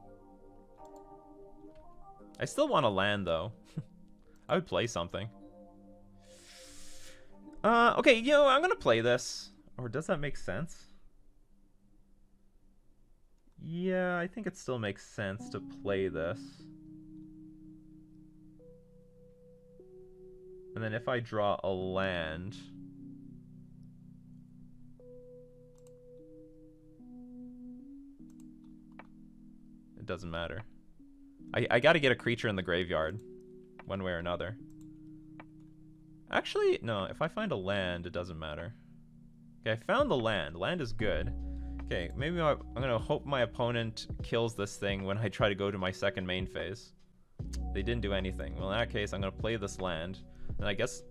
I still want to land, though. I would play something. Okay, you know, I'm gonna play this. Or does that make sense? Yeah, I think it still makes sense to play this. And then if I draw a land... It doesn't matter. I gotta get a creature in the graveyard. One way or another. Actually, no. If I find a land, it doesn't matter. Okay, I found the land. Land is good. Okay, maybe I'm gonna hope my opponent kills this thing when I try to go to my second main phase. They didn't do anything. Well, in that case, I'm gonna play this land. And I guess...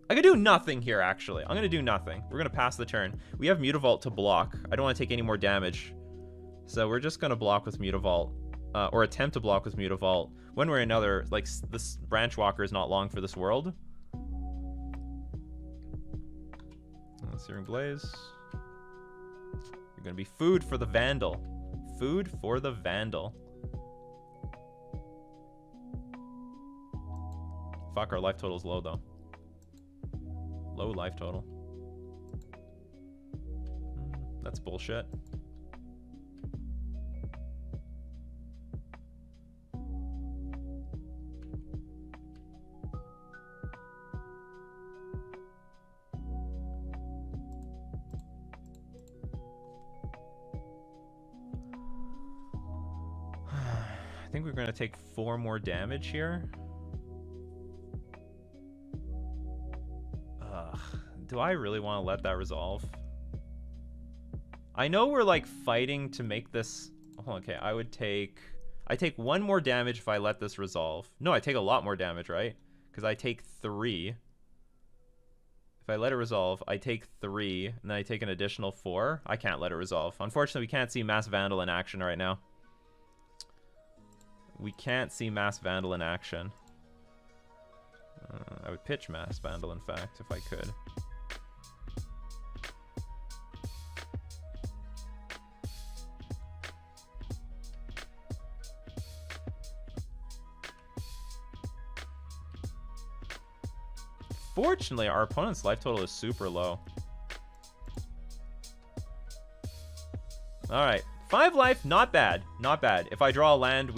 I could do nothing here, actually. I'm gonna do nothing. We're gonna pass the turn. We have Mutavault to block. I don't want to take any more damage. So we're just going to block with Mutavault, or attempt to block with Mutavault. One way or another, like, this Branch Walker is not long for this world. Searing Blaze. You're going to be food for the Vandal. Food for the Vandal. Fuck, our life total's low, though. Low life total. That's bullshit. I think we're going to take 4 more damage here. Ugh. Do I really want to let that resolve? I know we're, like, fighting to make this... Oh, okay, I take 1 more damage if I let this resolve. No, I take a lot more damage, right? Because I take 3 If I let it resolve, I take 3, and then I take an additional 4. I can't let it resolve. Unfortunately, we can't see Mass Vandal in action right now. We can't see Mass Vandal in action. I would pitch Mass Vandal, in fact, if I could. Fortunately, our opponent's life total is super low. Alright. 5 life, not bad. Not bad. If I draw a land,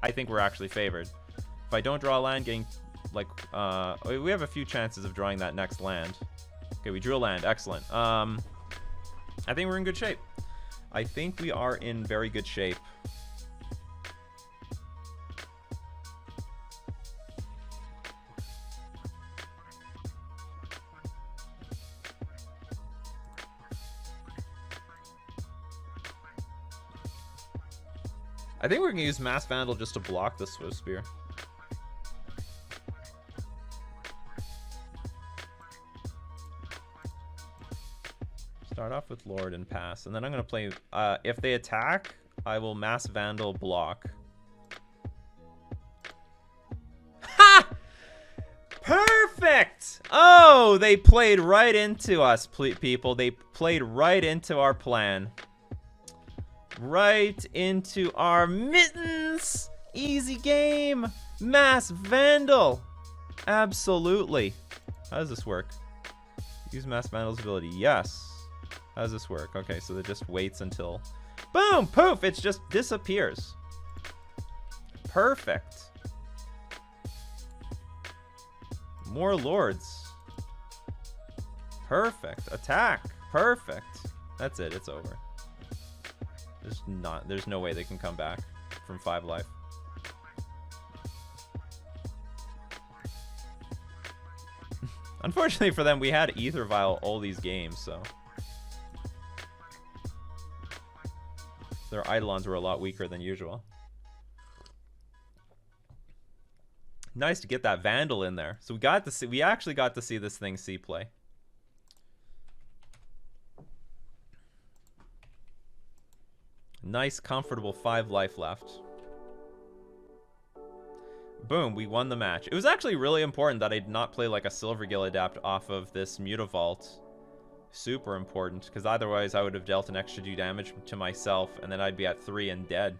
I think we're actually favored. If I don't draw a land, getting, like, we have a few chances of drawing that next land. Okay, we drew a land. Excellent. I think we're in good shape. I think we are in very good shape. I think we're going to use Mass Vandal just to block the Swift Spear. Start off with Lord and pass. And then I'm going to play... if they attack, I will Mass Vandal block. Ha! Perfect! Oh, they played right into us, people. They played right into our plan. Right into our mittens. Easy game. Mass Vandal. Absolutely. How does this work? Use Mass Vandal's ability. Yes. How does this work? Okay, so it just waits until... Boom! Poof! It just disappears. Perfect. More lords. Perfect. Attack. Perfect. That's it. It's over. There's no way they can come back from 5 life. Unfortunately for them, we had Ether Vial all these games, so their Eidolons were a lot weaker than usual. Nice to get that Vandal in there. So we actually got to see this thing see play. Nice, comfortable 5 life left. Boom, we won the match. It was actually really important that I did not play like a Silvergill Adapt off of this Mutavault. Super important, because otherwise I would have dealt an extra 2 damage to myself, and then I'd be at 3 and dead.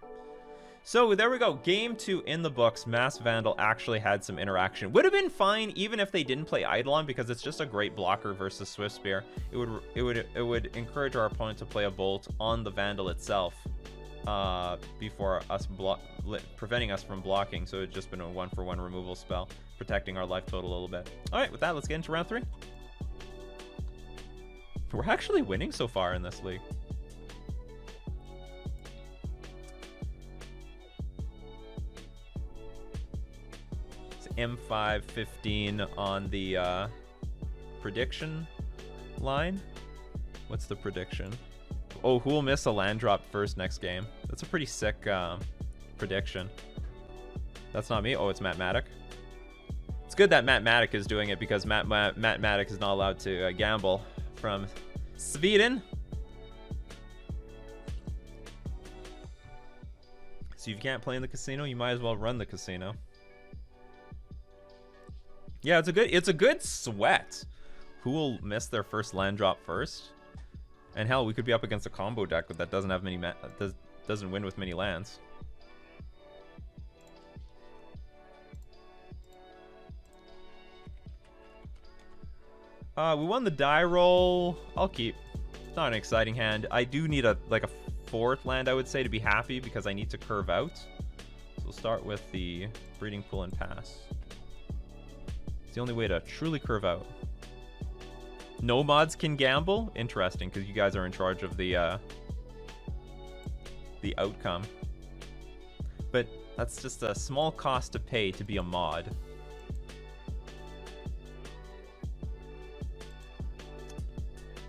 So there we go. Game 2 in the books. Mass Vandal actually had some interaction. Would have been fine even if they didn't play Eidolon, because it's just a great blocker versus Swift Spear. It would encourage our opponent to play a Bolt on the Vandal itself before us preventing us from blocking. So it's just been a 1-for-1 removal spell, protecting our life total a little bit. All right, with that, let's get into round 3. We're actually winning so far in this league. M515 on the prediction line. What's the prediction? Oh, who will miss a land drop first next game? That's a pretty sick prediction. That's not me. Oh, it's Mathematic. It's good that Mathematic is doing it, because Mathematic is not allowed to gamble from Sweden. So if you can't play in the casino, you might as well run the casino. Yeah, it's a good sweat. Who will miss their first land drop first? And hell, we could be up against a combo deck that doesn't have many doesn't win with many lands. We won the die roll. I'll keep. It's not an exciting hand. I do need a 4th land, I would say, to be happy, because I need to curve out. So we'll start with the Breeding Pool and pass. The only way to truly curve out. No mods can gamble? Interesting, because you guys are in charge of the outcome. But that's just a small cost to pay to be a mod.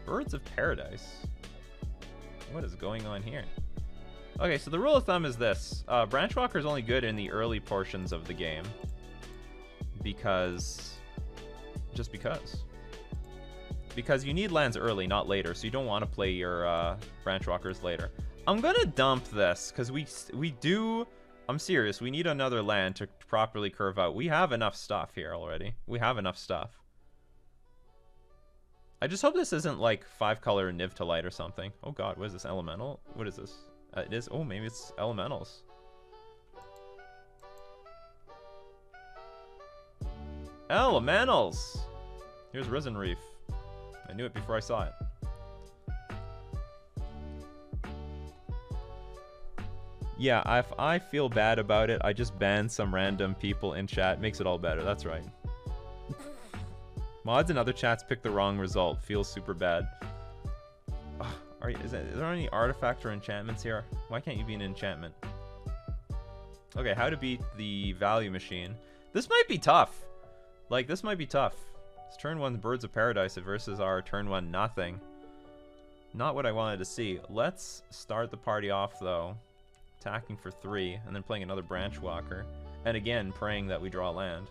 Birds of Paradise. What is going on here? Okay, so the rule of thumb is this. Branchwalker is only good in the early portions of the game. Just because. because you need lands early, not later, so you don't want to play your branch walkers later. I'm gonna dump this because we do. I'm serious. We need another land to properly curve out. We have enough stuff here already. We have enough stuff. I just hope this isn't like 5-color Niv to light or something. Oh god, what is this? Elemental? What is this? It is. Oh, maybe it's elementals. Elementals! Here's Risen Reef. I knew it before I saw it. Yeah, if I feel bad about it, I just ban some random people in chat. Makes it all better. That's right. Mods and other chats pick the wrong result. Feels super bad. Is there any artifact or enchantments here? Why can't you be an enchantment? Okay, how to beat the value machine. This might be tough. Like, this might be tough. It's turn 1 Birds of Paradise versus our turn 1 nothing. Not what I wanted to see. Let's start the party off, though. Attacking for 3, and then playing another Branch Walker. And again, praying that we draw land.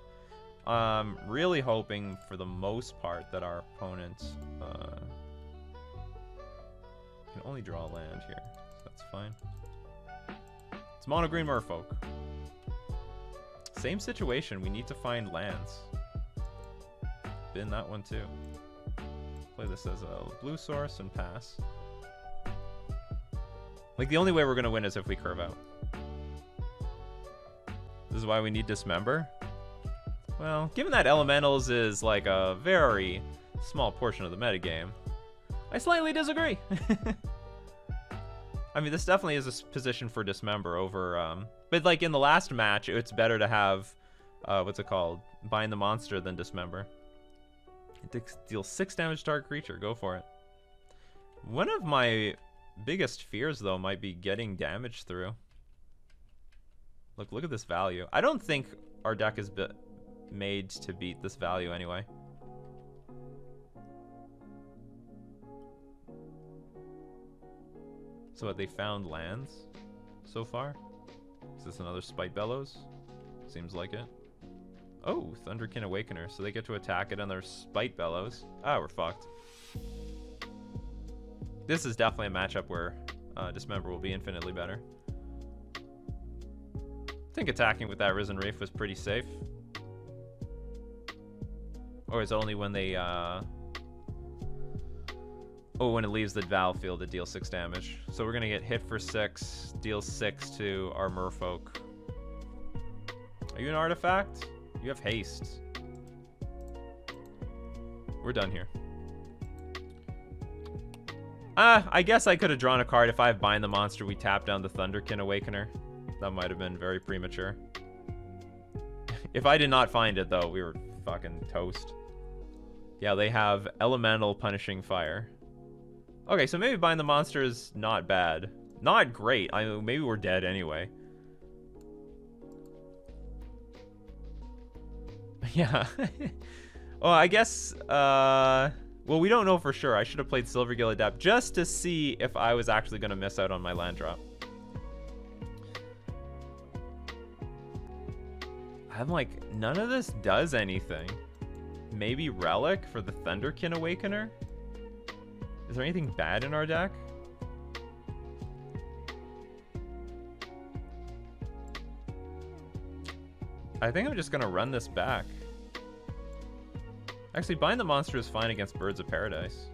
Really hoping, for the most part, that our opponent can only draw land here. So that's fine. It's mono green Merfolk. Same situation. We need to find lands. Bin that one too. Play this as a blue source and pass. Like, the only way we're going to win is if we curve out. This is why we need Dismember. Well, given that Elementals is like a very small portion of the metagame, I slightly disagree. I mean, this definitely is a position for Dismember over... but like in the last match, it's better to have... what's it called? Bind the Monster than Dismember. It deals 6 damage to target creature. Go for it. One of my biggest fears, though, might be getting damage through. Look at this value. I don't think our deck is made to beat this value anyway. So what, they found lands so far? Is this another Spite Bellows? Seems like it. Oh, Thunderkin Awakener. So they get to attack it on their Spite Bellows. Ah, we're fucked. This is definitely a matchup where Dismember will be infinitely better. I think attacking with that Risen Reef was pretty safe. Or is it only when they... Oh, when it leaves the battlefield, it deals 6 damage. So we're going to get hit for 6, deals 6 to our Merfolk. Are you an artifact? You have haste. We're done here. I guess I could have drawn a card. If I have Bind the Monster, we tap down the Thunderkin Awakener. That might have been very premature. If I did not find it, though, we were fucking toast. Yeah, they have Elemental Punishing Fire. Okay, so maybe Bind the Monster is not bad. Not great. I mean, maybe we're dead anyway. Yeah. Well, I guess, well, we don't know for sure. I should have played Silvergill Adept just to see if I was actually going to miss out on my land drop. I'm like, none of this does anything. Maybe Relic for the Thunderkin Awakener? Is there anything bad in our deck? I think I'm just gonna run this back. Actually, Bind the Monster is fine against Birds of Paradise.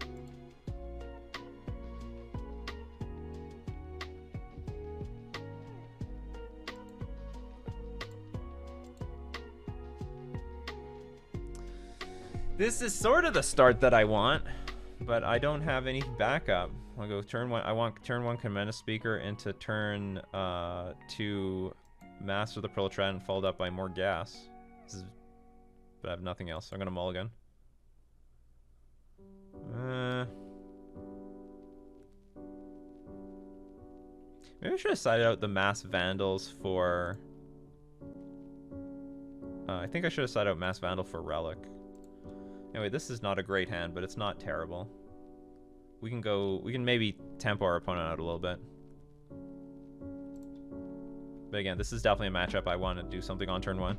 This is sort of the start that I want, but I don't have any backup. I'll go turn 1. I want turn 1 Commander Speaker into turn 2 Master of the Pearl Trident followed up by more gas. But I have nothing else, so I'm going to mulligan. Maybe I should have sided out the Mass Vandals for... I think I should have sided out Mass Vandal for Relic. Anyway, this is not a great hand, but it's not terrible. We can maybe tempo our opponent out a little bit. But again, this is definitely a matchup I want to do something on turn 1.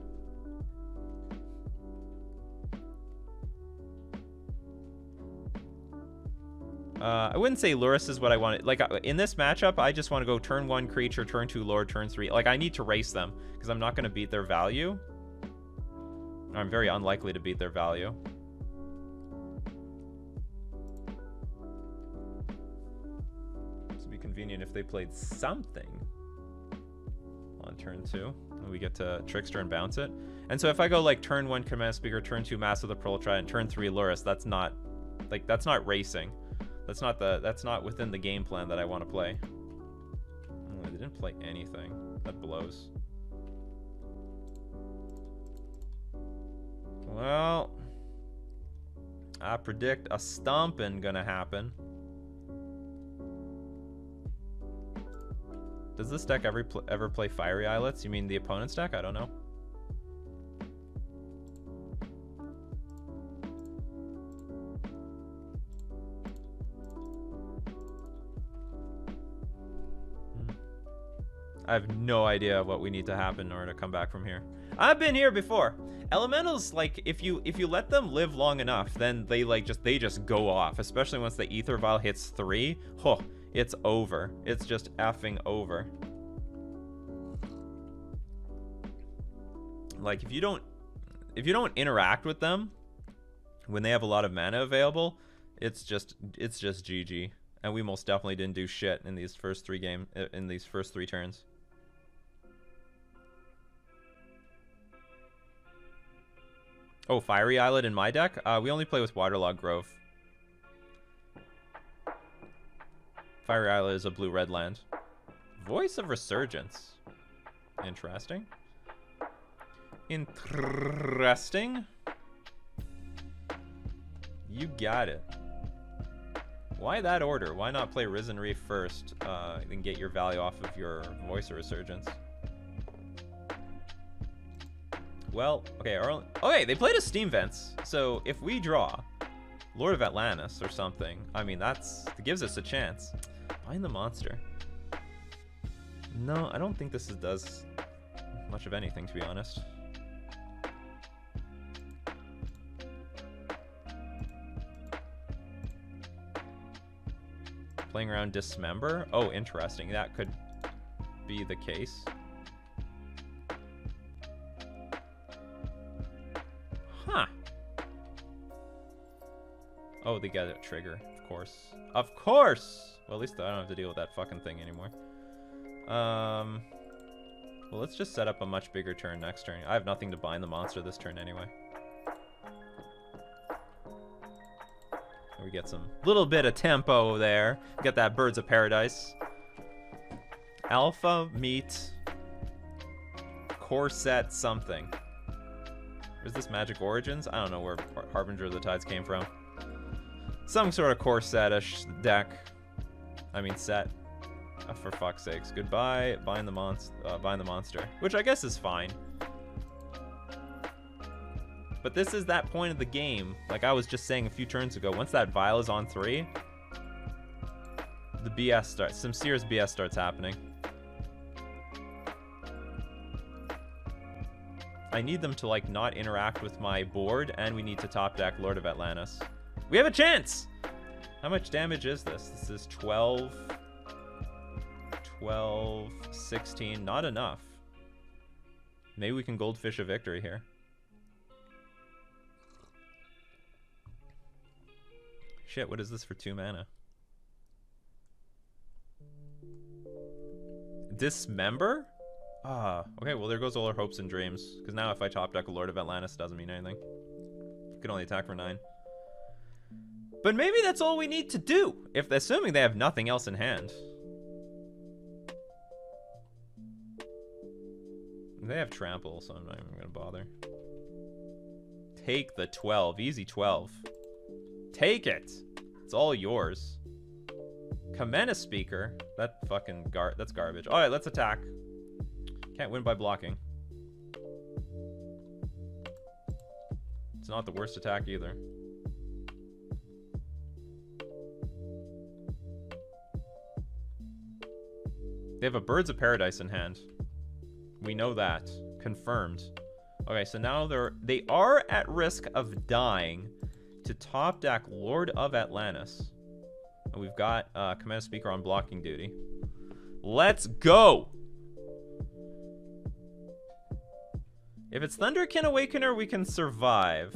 I wouldn't say Lurrus is what I wanted. Like, in this matchup, I just want to go turn 1 creature, turn 2 lord, turn 3. Like, I need to race them, because I'm not going to beat their value. I'm very unlikely to beat their value. This would be convenient if they played something on turn 2. And we get to Trickster and bounce it. And so if I go, like, turn 1 Command Speaker, turn 2 Mass of the Pearl Triad, and turn 3 Lurrus, that's not... Like, that's not racing. That's not within the game plan that I want to play. Oh, they didn't play anything. That blows. Well, I predict a stomping gonna happen. Does this deck ever play Fiery Islets? You mean the opponent's deck? I don't know. I have no idea what we need to happen in order to come back from here. I've been here before. Elementals, like, if you let them live long enough, then they just go off. Especially once the Ether Vial hits 3. Oh, it's over. It's just effing over. Like, if you don't interact with them when they have a lot of mana available, it's just GG. And we most definitely didn't do shit in these first 3 turns. Oh, Fiery Islet in my deck? We only play with Waterlogged Grove. Fiery Islet is a blue-red land. Voice of Resurgence. Interesting. Interesting. You got it. Why that order? Why not play Risen Reef first and get your value off of your Voice of Resurgence? Well, okay, okay, they played a Steam Vents, so if we draw Lord of Atlantis or something, I mean, that gives us a chance. Find the monster. No, I don't think this does much of anything, to be honest. Playing around Dismember? Oh, interesting. That could be the case. Huh. Oh, they got a trigger, of course. Of course! Well, at least I don't have to deal with that fucking thing anymore. Well, let's just set up a much bigger turn next turn. I have nothing to bind the monster this turn anyway. We get some little bit of tempo there. Get that Birds of Paradise. Alpha, meat, core set, something. Is this Magic Origins? I don't know where Harbinger of the Tides came from. Some sort of core set-ish deck. I mean set. Oh, for fuck's sakes. Goodbye, bind the monster. Which I guess is fine. But this is that point of the game, like I was just saying a few turns ago, once that Vial is on 3, the BS starts, some serious BS starts happening. I need them to, like, not interact with my board, and we need to top deck Lord of Atlantis. We have a chance! How much damage is this? This is 12, 16, not enough. Maybe we can Goldfish a victory here. Shit, what is this for 2 mana? Dismember? Ah, okay, well there goes all our hopes and dreams. Because now if I top deck a Lord of Atlantis, it doesn't mean anything. You can only attack for 9. But maybe that's all we need to do, assuming they have nothing else in hand. They have Trample, so I'm not even going to bother. Take the 12. Easy 12. Take it. It's all yours. Kamena Speaker. That fucking that's garbage. Alright, let's attack. Can't win by blocking. It's not the worst attack either. They have a Birds of Paradise in hand. We know that. Confirmed. Okay, so now they are at risk of dying to top deck Lord of Atlantis. And we've got command speaker on blocking duty. Let's go! If it's Thunderkin Awakener, we can survive.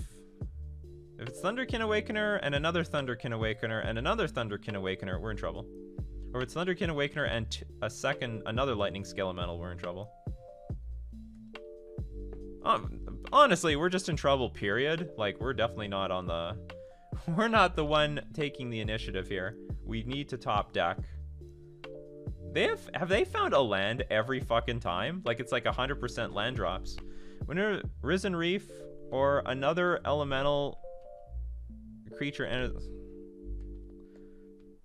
If it's Thunderkin Awakener and another Thunderkin Awakener and another Thunderkin Awakener, we're in trouble. Or if it's Thunderkin Awakener and another Lightning Scale Elemental, we're in trouble. Honestly, we're just in trouble, period. Like, we're definitely not on the... We're not the one taking the initiative here. We need to top deck. Have they found a land every fucking time? Like, it's like 100% land drops. Whenever Risen Reef or another elemental creature enters...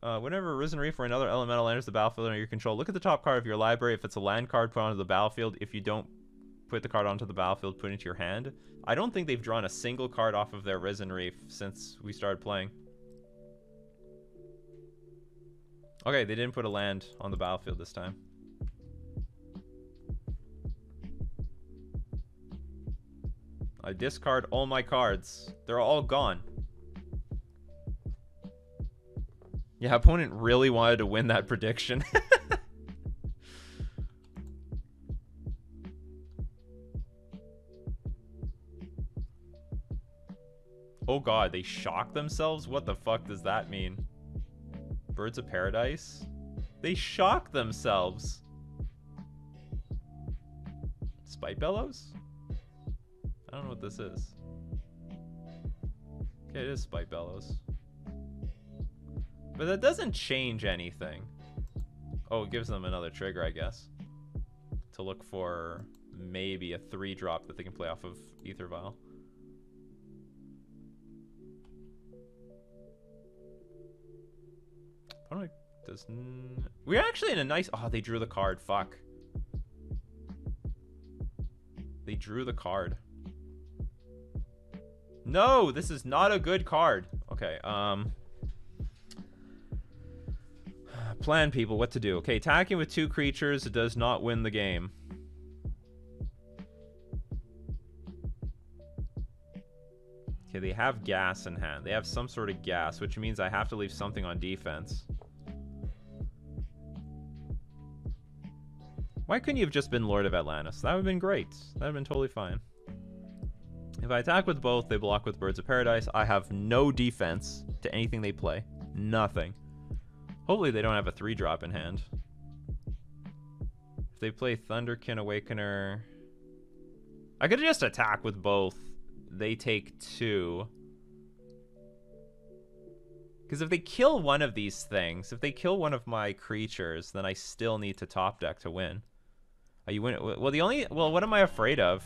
whenever Risen Reef or another elemental enters the battlefield under your control, look at the top card of your library. If it's a land card, put onto the battlefield. If you don't put the card onto the battlefield, put it into your hand. I don't think they've drawn a single card off of their Risen Reef since we started playing. Okay, they didn't put a land on the battlefield this time. I discard all my cards. They're all gone. Yeah, opponent really wanted to win that prediction. Oh god, they shocked themselves? What the fuck does that mean? Birds of Paradise? They shocked themselves. Spite Bellows? I don't know what this is. Okay, it is Spite Bellows. But that doesn't change anything. Oh, it gives them another trigger, I guess. To look for maybe a 3-drop that they can play off of Ether Vial. We're actually in a nice... Oh, they drew the card. Fuck. They drew the card. No, this is not a good card. Okay, plan, people, what to do. Okay, attacking with 2 creatures does not win the game. Okay, they have gas in hand. They have some sort of gas, which means I have to leave something on defense. Why couldn't you have just been Lord of Atlantis? That would have been great. That would have been totally fine. If I attack with both, they block with Birds of Paradise. I have no defense to anything they play. Nothing. Hopefully they don't have a 3-drop in hand. If they play Thunderkin Awakener... I could just attack with both. They take 2. Because if they kill one of these things, if they kill one of my creatures, then I still need to top deck to win. Are you win? Well, what am I afraid of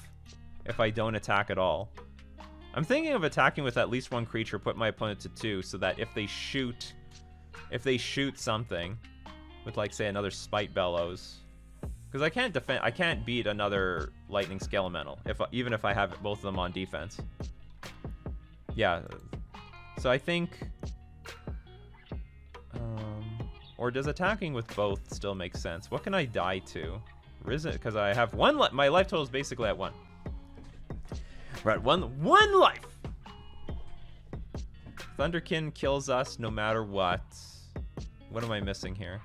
if I don't attack at all? I'm thinking of attacking with at least 1 creature, put my opponent to 2, so that if they shoot something with, like, say, another Spite Bellows, because I can't beat another Lightning Scale Elemental even if I have both of them on defense. Yeah, so I think, or does attacking with both still make sense? What can I die to? Risen, because I have 1 life. My life total is basically at 1. We're at one life. Thunderkin kills us no matter what. What am I missing here?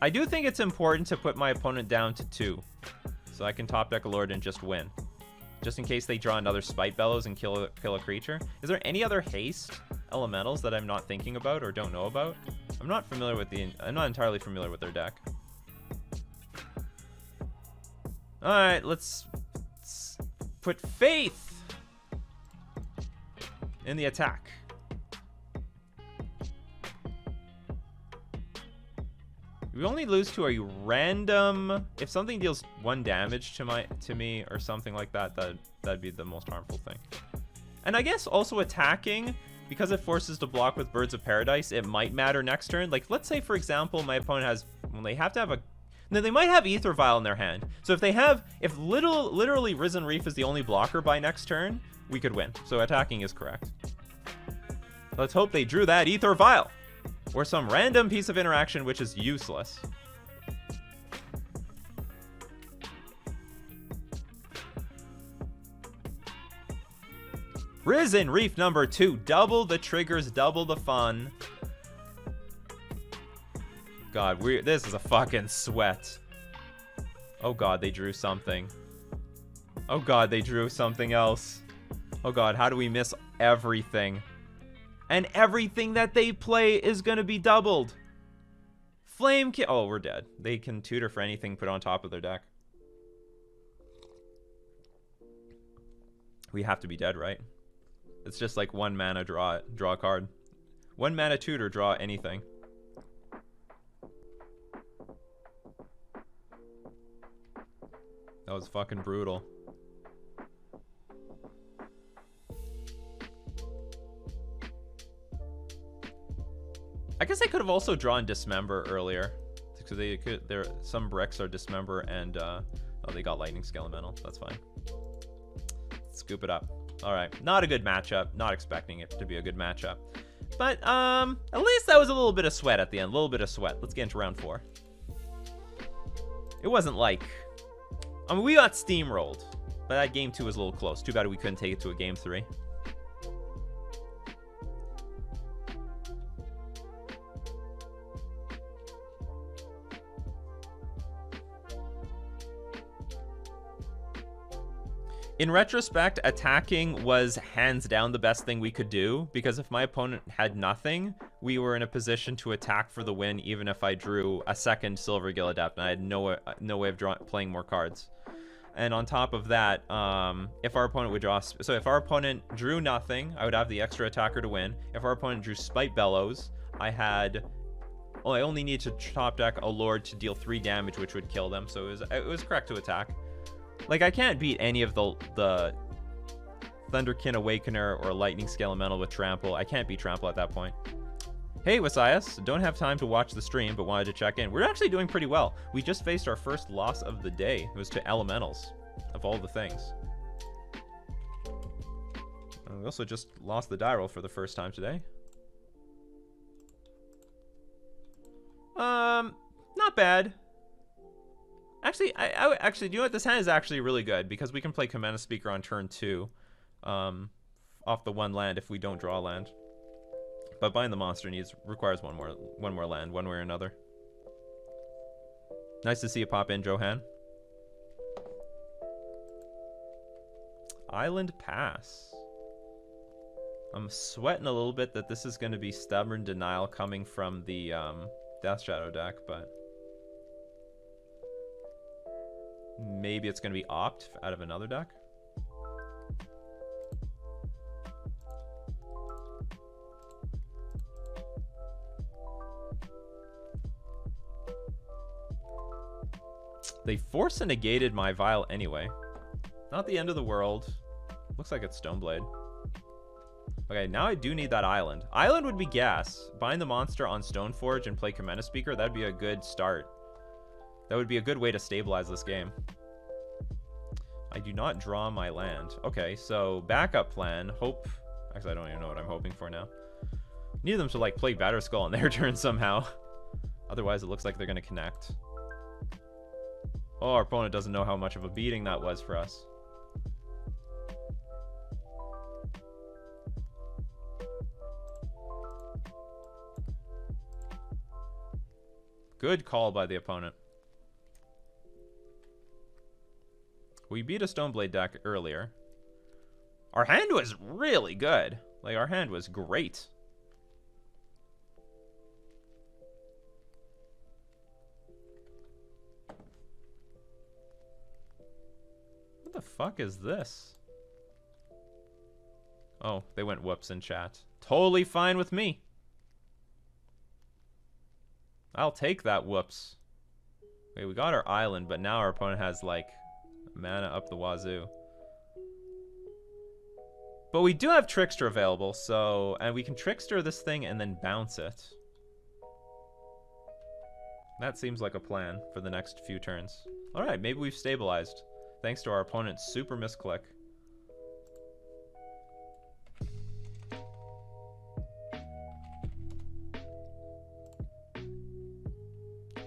I do think it's important to put my opponent down to 2, so I can top deck a Lord and just win. Just in case they draw another Spite Bellows and kill a creature. Is there any other haste elementals that I'm not thinking about or don't know about? I'm not entirely familiar with their deck. Alright, let's put faith in the attack. We only lose to a random... If something deals 1 damage to me or something like that, that'd be the most harmful thing. And I guess also attacking, because it forces to block with Birds of Paradise, it might matter next turn. Like, let's say, for example, my opponent has... Well, they have to have a... No, they might have Ether Vial in their hand. So if literally Risen Reef is the only blocker by next turn, we could win. So attacking is correct. Let's hope they drew that Ether Vial. Or some random piece of interaction which is useless. Risen Reef number 2. Double the triggers, double the fun. God, this is a fucking sweat. Oh god, they drew something. Oh god, they drew something else. Oh god, how do we miss everything? And everything that they play is gonna be doubled. Flame Ki- Oh, we're dead. They can tutor for anything put on top of their deck. We have to be dead, right? It's just like 1 mana, draw a card. 1 mana tutor, draw anything. That was fucking brutal. I guess I could have also drawn Dismember earlier. Because some bricks are Dismember and oh, they got Lightning Skelemental. That's fine. Scoop it up. All right, not a good matchup. Not expecting it to be a good matchup. But at least that was a little bit of sweat at the end. A little bit of sweat. Let's get into round 4. It wasn't like, I mean, we got steamrolled, but that game 2 was a little close. Too bad we couldn't take it to a game 3. In retrospect, attacking was hands down the best thing we could do, because if my opponent had nothing, we were in a position to attack for the win, even if I drew a second Silver Gill Adept and I had no way of playing more cards. And on top of that, if our opponent would draw, so if our opponent drew nothing, I would have the extra attacker to win. If our opponent drew Spite Bellows, I only need to top deck a Lord to deal 3 damage, which would kill them. So it was correct to attack. Like, I can't beat any of the Thunderkin Awakener or Lightning Skelemental with Trample. I can't beat Trample at that point. Hey, Wasias. Don't have time to watch the stream, but wanted to check in. We're actually doing pretty well. We just faced our first loss of the day. It was to Elementals, of all the things. We also just lost the die roll for the first time today. Not bad. Actually, actually, do you know what? This hand is actually really good because we can play Command Speaker on turn 2, off the 1 land if we don't draw a land. But buying the monster requires one more land, one way or another. Nice to see you pop in, Johan. Island Pass. I'm sweating a little bit that this is going to be Stubborn Denial coming from the Death Shadow deck, but maybe it's going to be Opt out of another deck. They force and negated my Vial anyway. Not the end of the world. Looks like it's Stoneblade. Okay, now I do need that island. Island would be gas. Bind the monster on Stoneforge and play Commander Speaker. That'd be a good start. That would be a good way to stabilize this game. I do not draw my land. Okay, so backup plan. Hope. Actually, I don't even know what I'm hoping for now. Need them to like play Batterskull on their turn somehow. Otherwise, it looks like they're going to connect. Oh, our opponent doesn't know how much of a beating that was for us. Good call by the opponent. We beat a Stoneblade deck earlier. Our hand was really good. Like, our hand was great. What the fuck is this? Oh, they went whoops in chat. Totally fine with me. I'll take that whoops. Wait, we got our island, but now our opponent has, like, mana up the wazoo. But we do have Trickster available, so... And we can Trickster this thing and then bounce it. That seems like a plan for the next few turns. Alright, maybe we've stabilized. Thanks to our opponent's super misclick.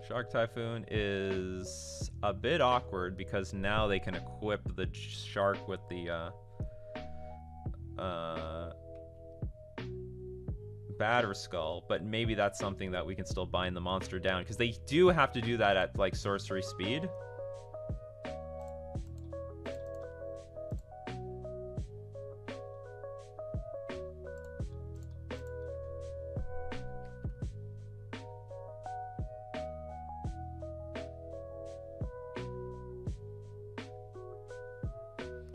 Shark Typhoon is a bit awkward because now they can equip the shark with the Batterskull, but maybe that's something that we can still bind the monster down, because they do have to do that at like sorcery speed.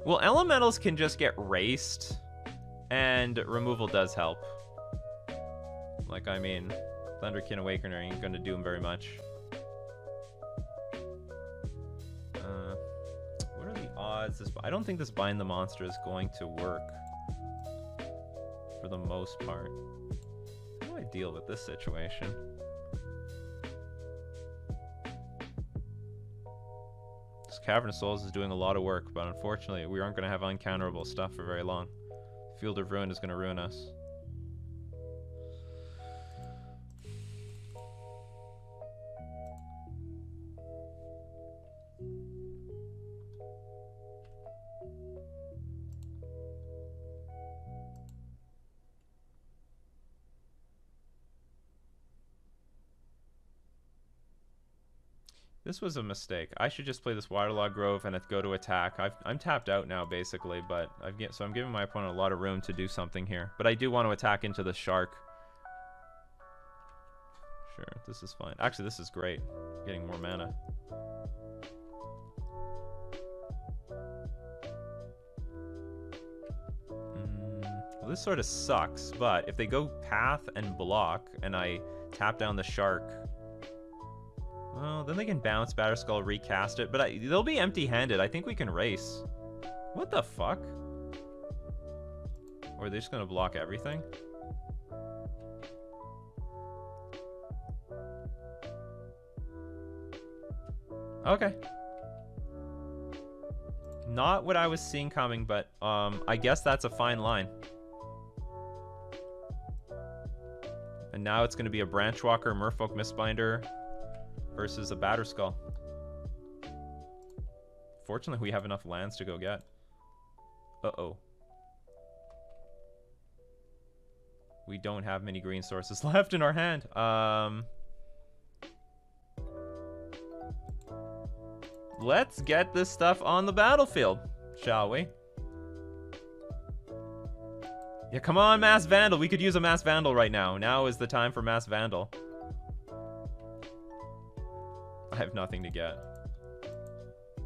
Well, elementals can just get raced, and removal does help. Like, I mean, Thunderkin Awakener ain't gonna do him very much. What are the odds? I don't think this Bind the Monster is going to work for the most part. How do I deal with this situation? This Cavern of Souls is doing a lot of work, but unfortunately, we aren't going to have uncounterable stuff for very long. Field of Ruin is going to ruin us. This was a mistake. I should just play this Waterlog Grove and go to attack. I'm tapped out now, basically, but so I'm giving my opponent a lot of room to do something here. But I do want to attack into the shark. Sure, this is fine. Actually, this is great. Getting more mana. Well, this sort of sucks, but if they go Path and block, and I tap down the shark... Well, then they can bounce Batterskull, recast it, but they'll be empty-handed. I think we can race. What the fuck? Or are they just gonna block everything? Okay. Not what I was seeing coming, but I guess that's a fine line. And now it's gonna be a Branchwalker, Merfolk Mistbinder versus a Batterskull. Fortunately, we have enough lands to go get. Uh-oh. We don't have many green sources left in our hand. Let's get this stuff on the battlefield, shall we? Yeah, come on, Mass Vandal. We could use a Mass Vandal right now. Now is the time for Mass Vandal. I have nothing to get.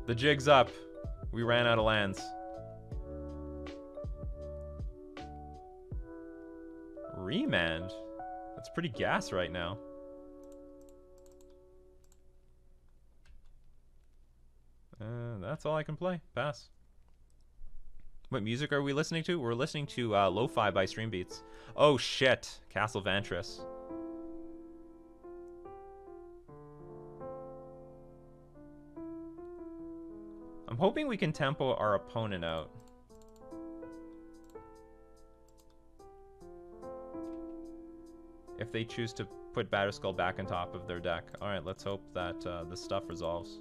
The jig's up. We ran out of lands. Remand? That's pretty gas right now. That's all I can play. Pass. What music are we listening to? We're listening to Lo-Fi by Streambeats. Oh shit. Castle Vantris. I'm hoping we can tempo our opponent out. If they choose to put Batterskull back on top of their deck. Alright, let's hope that this stuff resolves.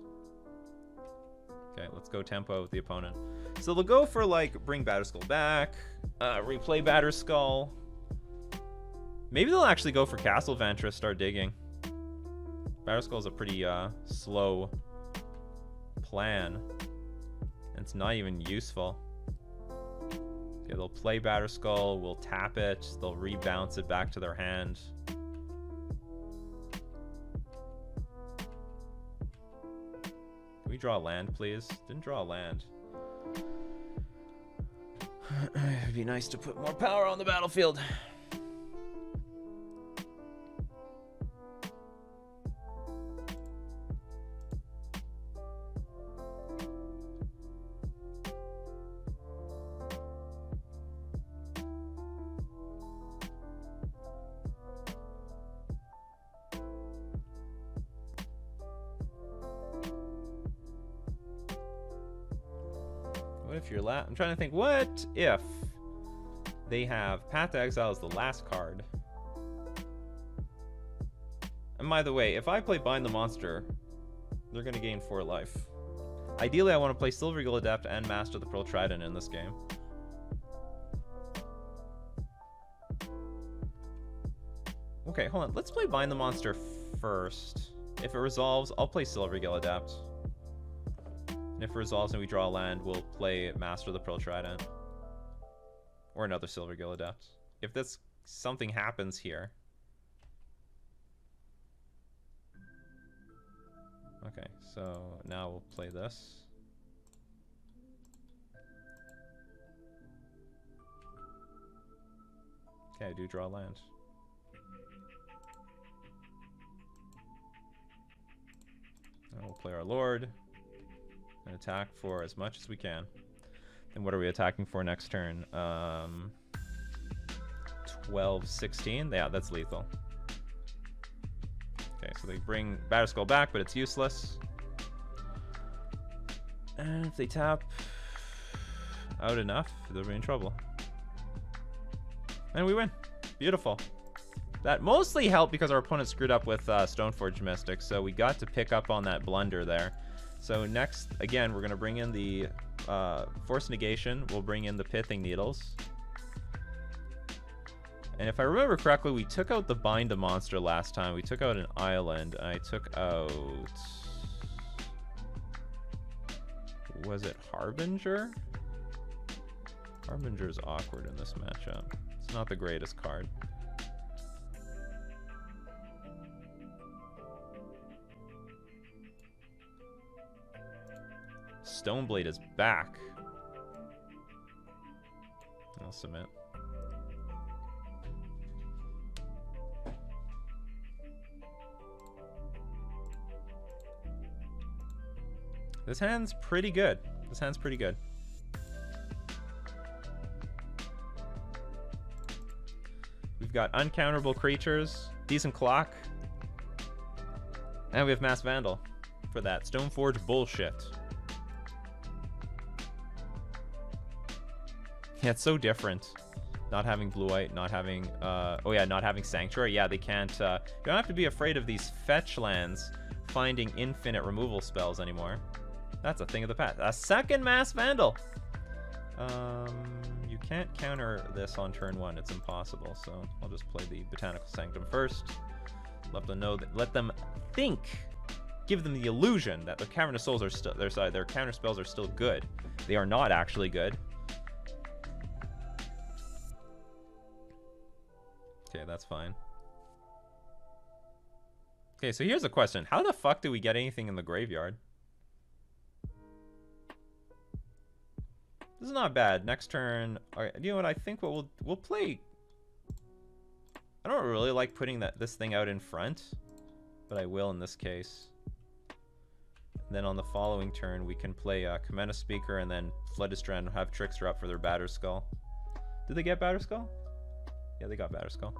Okay, let's go tempo with the opponent. So they'll go for, like, bring Batterskull back, replay Batterskull. Maybe they'll actually go for Castle Vantris, start digging. Batterskull's a pretty slow plan. It's not even useful. Okay, they'll play Batterskull, we'll tap it, they'll rebounce it back to their hand. Can we draw a land, please? Didn't draw a land. It'd be nice to put more power on the battlefield. I'm trying to think, what if they have Path to Exile as the last card? And by the way, if I play Bind the Monster, they're going to gain 4 life. Ideally, I want to play Silver Eagle Adept and Master the Pearl Trident in this game. Okay, hold on. Let's play Bind the Monster first. If it resolves, I'll play Silvergill Adept. And if it resolves and we draw a land, we'll play Master the Pearl Trident. Or another Silvergill Adept. If this something happens here. Okay, so now we'll play this. Okay, I do draw land. And we'll play our Lord and attack for as much as we can. And what are we attacking for next turn? 12, 16? Yeah, that's lethal. Okay, so they bring Batterskull back, but it's useless. And if they tap out enough, they'll be in trouble. And we win. Beautiful. That mostly helped because our opponent screwed up with Stoneforge Mystic, so we got to pick up on that blunder there. So next, again, we're going to bring in the Force Negation. We'll bring in the Pithing Needles. And if I remember correctly, we took out the Bind a Monster last time. We took out an island, and I took out... Was it Harbinger? Harbinger's awkward in this matchup. It's not the greatest card. Stoneblade is back. I'll submit. This hand's pretty good. This hand's pretty good. We've got uncounterable creatures, decent clock, and we have Mass Vandal for that Stoneforge bullshit. Yeah, it's so different. Not having blue-white, not having, oh yeah, not having Sanctuary. Yeah, they can't, you don't have to be afraid of these fetch lands finding infinite removal spells anymore. That's a thing of the past. A second Mass Vandal! You can't counter this on turn 1. It's impossible, so I'll just play the Botanical Sanctum first. Let them know that, let them think, give them the illusion that their Cavernous Souls are still, their counter spells are still good. They are not actually good. Okay, that's fine. Okay, so here's a question. How the fuck do we get anything in the graveyard? This is not bad. Next turn, all right, you know what? I think what we'll play. I don't really like putting this thing out in front, but I will in this case. And then on the following turn, we can play Kamena Speaker and then Floodistran have Trickster up for their Batterskull. Did they get Batterskull? Yeah, they got Batterskull.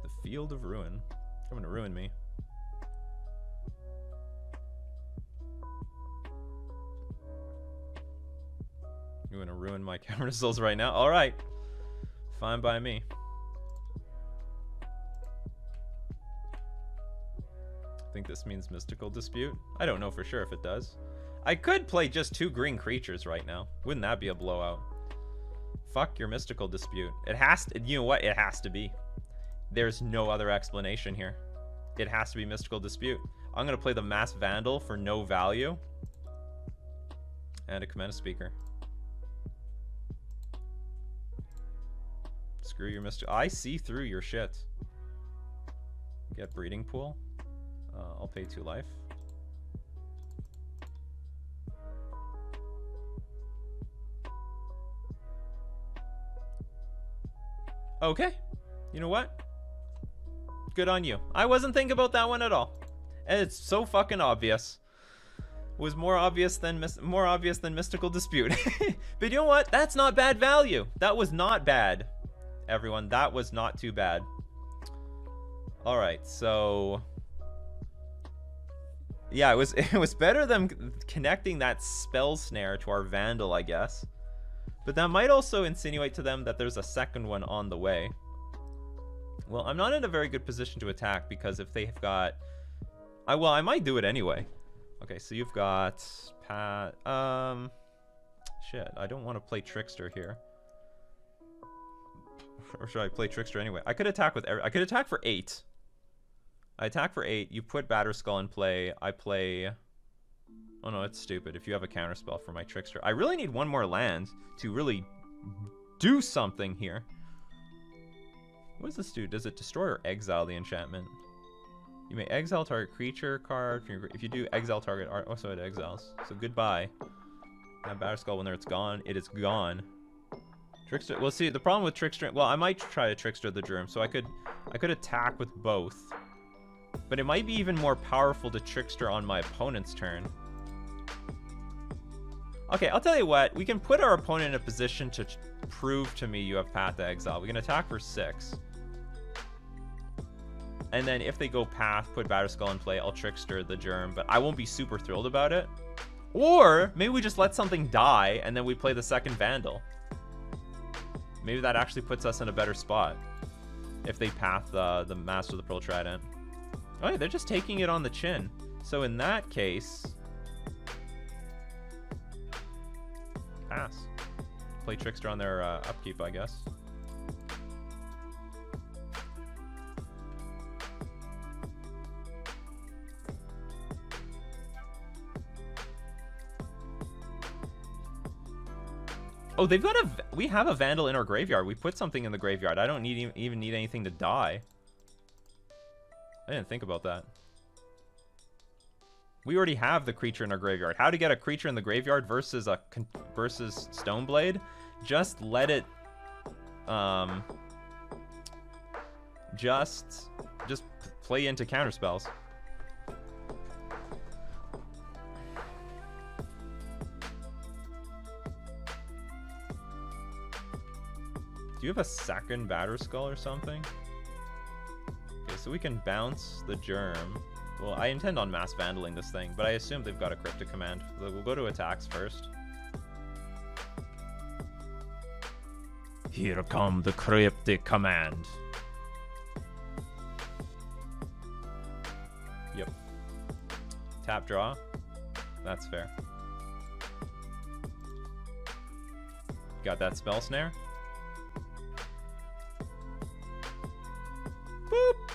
The Field of Ruin. Coming to ruin me. You're gonna ruin my camera souls right now? Alright. Fine by me. I think this means Mystical Dispute. I don't know for sure if it does. I could play just 2 green creatures right now. Wouldn't that be a blowout? Fuck your Mystical Dispute. It has to, you know what? It has to be. There's no other explanation here. It has to be Mystical Dispute. I'm going to play the Mass Vandal for no value. And a Kamena Speaker. Screw your Mystical... I see through your shit. Get Breeding Pool. I'll pay 2 life. Okay. You know what? Good on you. I wasn't thinking about that one at all. And it's so fucking obvious. It was more obvious than Mystical Dispute. But you know what? That's not bad value. That was not bad. Everyone, that was not too bad. All right, so yeah, it was better than connecting that Spell Snare to our Vandal, I guess. But that might also insinuate to them that there's a second one on the way. Well, I'm not in a very good position to attack because if they've got... well, I might do it anyway. Okay, so you've got... Shit, I don't want to play Trickster here. Or should I play Trickster anyway? I could attack with I could attack for 8. I attack for 8. You put Batterskull in play. I play... Oh no, it's stupid. If you have a counterspell for my Trickster. I really need one more land to really do something here. What does this do? Does it destroy or exile the enchantment? You may exile target creature card. If you do, exile target art. Oh, so it exiles. So goodbye. That Batterskull, when it's gone, it is gone. Trickster. Well, see, the problem with Trickster. Well, I might try to Trickster the Germ, so I could attack with both. But it might be even more powerful to Trickster on my opponent's turn. Okay, I'll tell you what. We can put our opponent in a position to prove to me you have Path to Exile. We can attack for 6. And then if they go Path, put Batterskull in play, I'll Trickster the Germ. But I won't be super thrilled about it. Or maybe we just let something die and then we play the second Vandal. Maybe that actually puts us in a better spot. If they Path the Master of the Pearl Trident. Oh yeah, they're just taking it on the chin. So in that case... Pass. Play Trickster on their upkeep, I guess. Oh, they've got a... We have a Vandal in our graveyard. We put something in the graveyard. I don't even need anything to die. I didn't think about that. We already have the creature in our graveyard. How to get a creature in the graveyard versus Stoneblade? Just let it... Just play into counterspells. Do you have a second Batterskull or something? Okay, so we can bounce the Germ. Well, I intend on mass vandaling this thing, but I assume they've got a Cryptic Command. We'll go to attacks first. Here come the Cryptic Command. Yep. Tap draw. That's fair. Got that Spell Snare. Boop!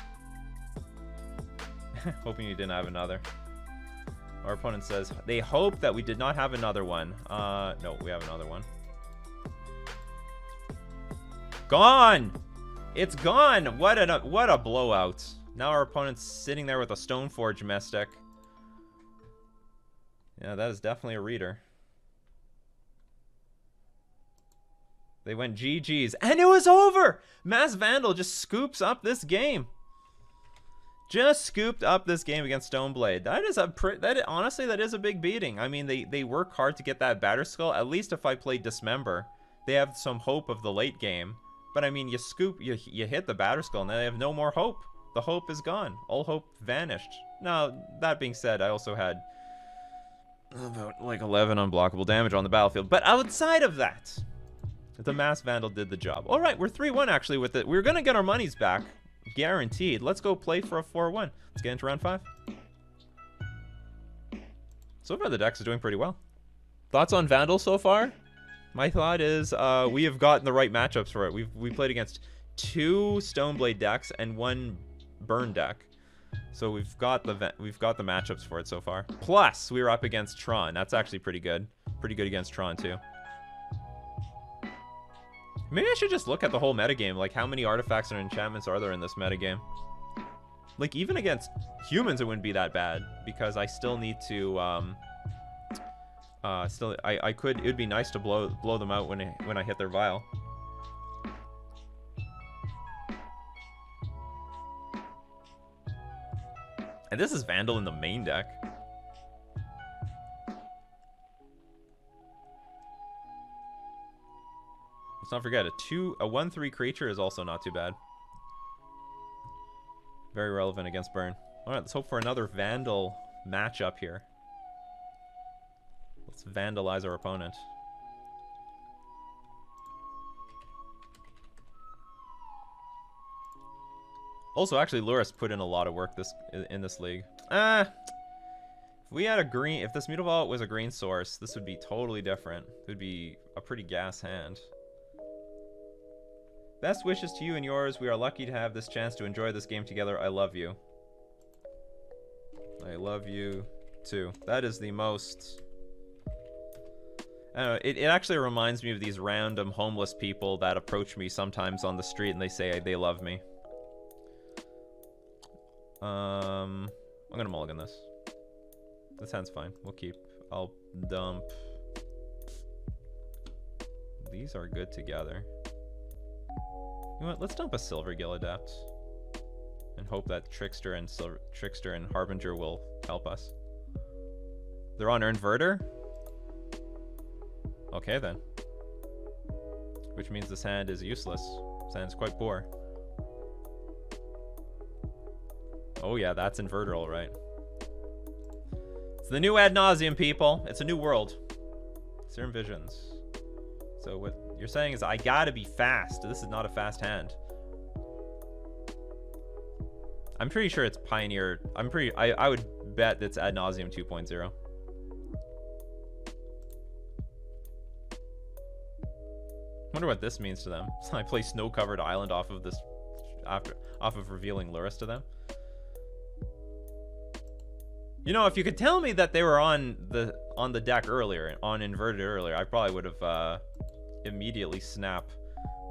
Hoping you didn't have another. Our opponent says, they hope that we did not have another one. No, we have another one. Gone! It's gone! What a blowout. Now our opponent's sitting there with a Stoneforge Mystic. Yeah, that is definitely a reader. They went GG's, and it was over! Mass Vandal just scoops up this game. Just scooped up this game against Stoneblade. That is honestly, that is a big beating. I mean, they work hard to get that Batterskull. At least if I play Dismember, they have some hope of the late game. But I mean, you hit the Batterskull, and they have no more hope. The hope is gone. All hope vanished. Now, that being said, I also had about like 11 unblockable damage on the battlefield. But outside of that, the Mass Vandal did the job. All right, we're 3-1 actually with it. We're going to get our monies back. Guaranteed. Let's go play for a 4-1. Let's get into round 5. So far, the decks are doing pretty well. Thoughts on Vandal so far? My thought is we have gotten the right matchups for it. We played against 2 Stoneblade decks and 1 Burn deck. So we've got the matchups for it so far. Plus, we were up against Tron. That's actually pretty good. Pretty good against Tron, too. Maybe I should just look at the whole metagame. Like, how many artifacts and enchantments are there in this metagame? Like, even against humans, it wouldn't be that bad. Because I still need to, it would be nice to blow them out when I hit their vial. And this is Vandal in the main deck. Let's not forget, a 1/3 creature is also not too bad. Very relevant against Burn. All right, let's hope for another Vandal matchup here. Let's vandalize our opponent. Also, actually, Luris put in a lot of work in this league. If we had a green, if this Mutavault was a green source, this would be totally different. It would be a pretty gas hand. Best wishes to you and yours. We are lucky to have this chance to enjoy this game together. I love you. I love you too. That is the most... I don't know, it actually reminds me of these random homeless people that approach me sometimes on the street and they say they love me. I'm gonna mulligan this. This hand's fine. We'll keep. I'll dump. These are good together. You know what? Let's dump a Silver Gill Adept and hope that Trickster and Harbinger will help us. They're on Inverter? Okay then. Which means this hand is useless. This hand's quite poor. Oh yeah, that's Inverter alright. It's the new Ad Nauseam, people. It's a new world. Serum Visions. So what you're saying is I gotta be fast. This is not a fast hand. I'm pretty sure it's Pioneer. I would bet that's Ad Nauseam 2.0. Wonder what this means to them. So I play Snow-Covered Island off of this, off of revealing Luris to them. You know, if you could tell me that they were on the deck earlier, on Inverted earlier, I probably would have immediately snapped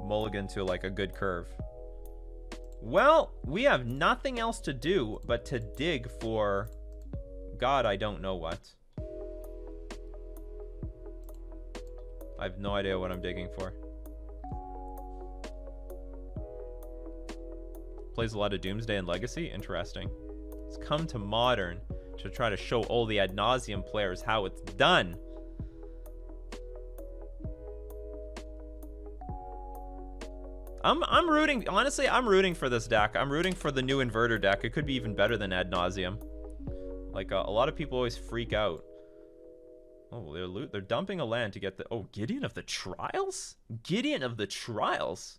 mulligan to like a good curve. Well, we have nothing else to do but to dig for God, I don't know what. I have no idea what I'm digging for. Plays a lot of Doomsday and Legacy. Interesting. It's come to Modern to try to show all the Ad Nauseam players how it's done. I'm rooting, honestly, I'm rooting for this deck. I'm rooting for the new Inverter deck. It could be even better than Ad Nauseam. Like, a lot of people always freak out. Oh, they're dumping a land to get the... Oh, Gideon of the Trials? Gideon of the Trials?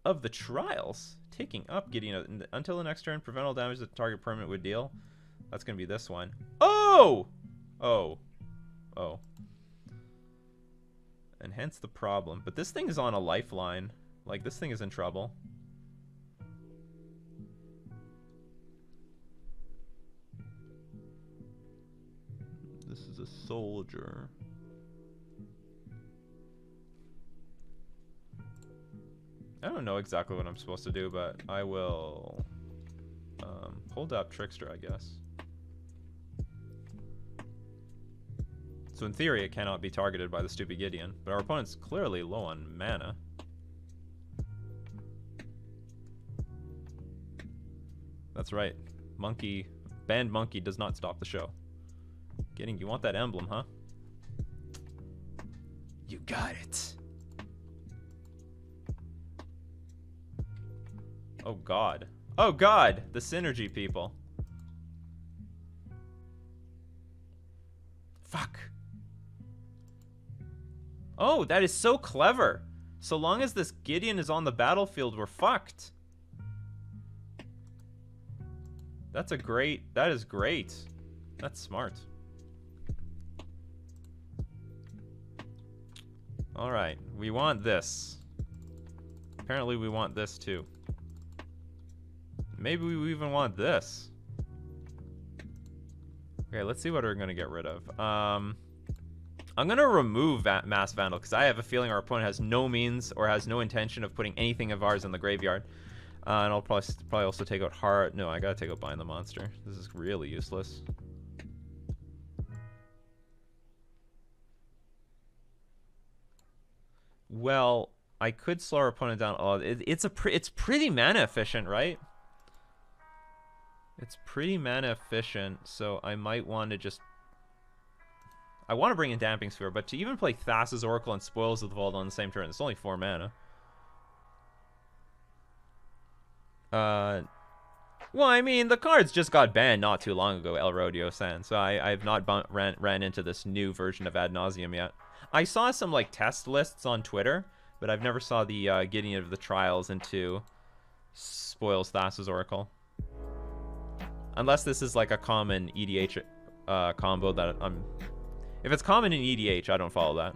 Of the Trials? Taking up Gideon. Until the next turn, prevent all damage that the target permanent would deal. That's going to be this one. Oh! Oh. Oh. And hence the problem. But this thing is on a lifeline. Like, this thing is in trouble. This is a soldier. I don't know exactly what I'm supposed to do, but I will hold up Trickster, I guess. So in theory, it cannot be targeted by the stupid Gideon, but our opponent's clearly low on mana. That's right. Monkey, Banned Monkey does not stop the show. Gideon, you want that emblem, huh? You got it. Oh god. Oh god! The synergy, people. Fuck. Oh, that is so clever. So long as this Gideon is on the battlefield, we're fucked. That is great. That's smart. Alright, we want this. Apparently we want this too. Maybe we even want this. Okay, let's see what we're gonna get rid of. I'm gonna remove Mass Vandal because I have a feeling our opponent has no means or has no intention of putting anything of ours in the graveyard. And I'll probably also take out Heart. No, I gotta take out Bind the Monster. This is really useless. Well, I could slow our opponent down. Oh, it's pretty mana efficient, right? It's pretty mana efficient, so I might want to just... I want to bring in Damping Sphere, but to even play Thassa's Oracle and Spoils of the Vault on the same turn, it's only 4 mana. Well, I mean, the cards just got banned not too long ago, El Rodeo San, so I have not ran into this new version of Ad Nauseam yet. I saw some, like, test lists on Twitter, but I've never saw the Gideon of the Trials into Spoils Thassa's Oracle. Unless this is, like, a common EDH combo that I'm... If it's common in EDH, I don't follow that.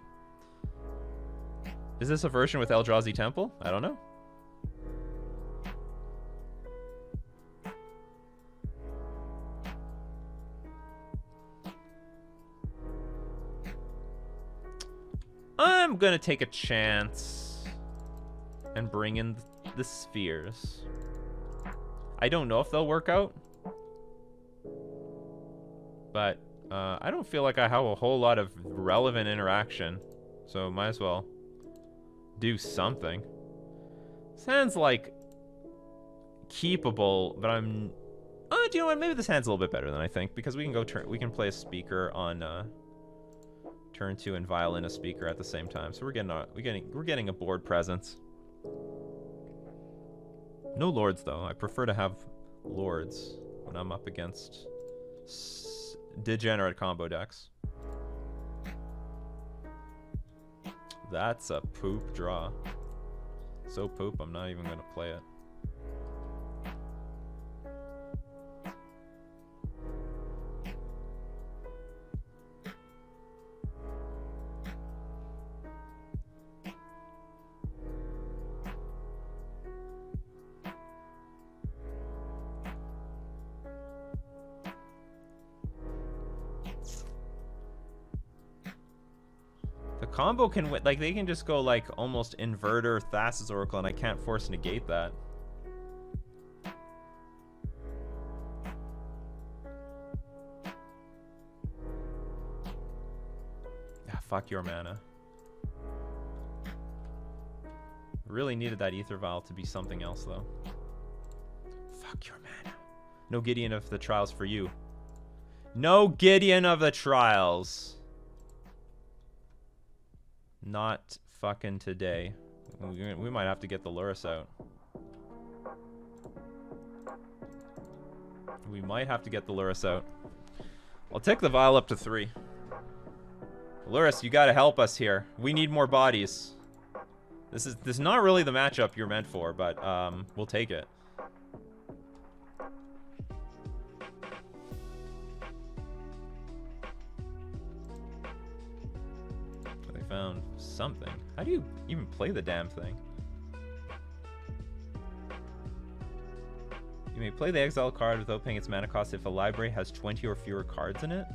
Is this a version with Eldrazi Temple? I don't know. I'm gonna take a chance and bring in the spheres. I don't know if they'll work out, but I don't feel like I have a whole lot of relevant interaction, so might as well do something. Sounds like keepable, but I'm... do you know what? Maybe this hand's a little bit better than I think, because we can go we can play a speaker on turn 2 and violin a speaker at the same time. So we're getting a board presence. No lords though. I prefer to have lords when I'm up against degenerate combo decks. That's a poop draw. So poop, I'm not even gonna play it. Combo can win, like they can just go like almost inverter Thassa's Oracle and I can't force negate that. Ah, fuck your mana. Really needed that Ether Vial to be something else though. Fuck your mana. No Gideon of the Trials for you. No Gideon of the Trials. Not fucking today. We might have to get the Lurrus out. We might have to get the Lurrus out. I'll take the Vial up to 3. Lurrus, you gotta help us here. We need more bodies. This is not really the matchup you're meant for, but we'll take it. Found something. How do you even play the damn thing? You may play the exile card without paying its mana cost if a library has 20 or fewer cards in it.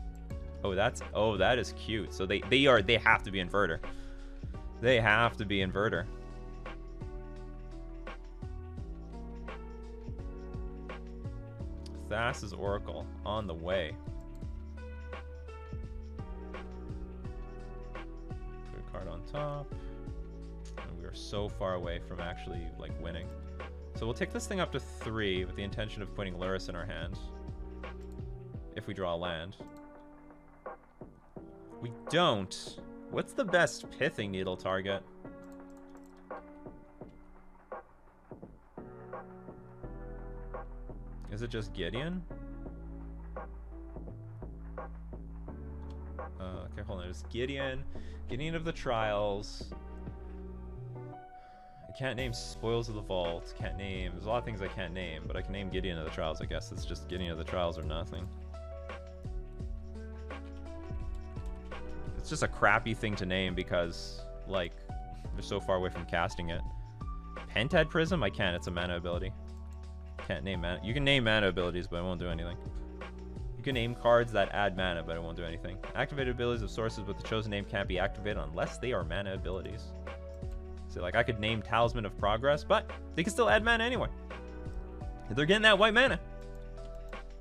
Oh, that is cute. So they have to be inverter. They have to be inverter. Thassa's Oracle on the way. Top, and we are so far away from actually like winning. So we'll take this thing up to 3 with the intention of putting Lurrus in our hand if we draw a land. We don't. What's the best Pithing Needle target? Is it just Gideon? Okay, hold on. There's Gideon. Gideon of the Trials. I can't name Spoils of the Vault. Can't name... There's a lot of things I can't name, but I can name Gideon of the Trials, I guess. It's just Gideon of the Trials or nothing. It's just a crappy thing to name because, like, they're so far away from casting it. Pentad Prism? I can't. It's a mana ability. Can't name mana. You can name mana abilities, but it won't do anything. You can name cards that add mana, but it won't do anything. Activated abilities of sources with the chosen name can't be activated unless they are mana abilities. So, like, I could name Talisman of Progress, but they can still add mana anyway. They're getting that white mana.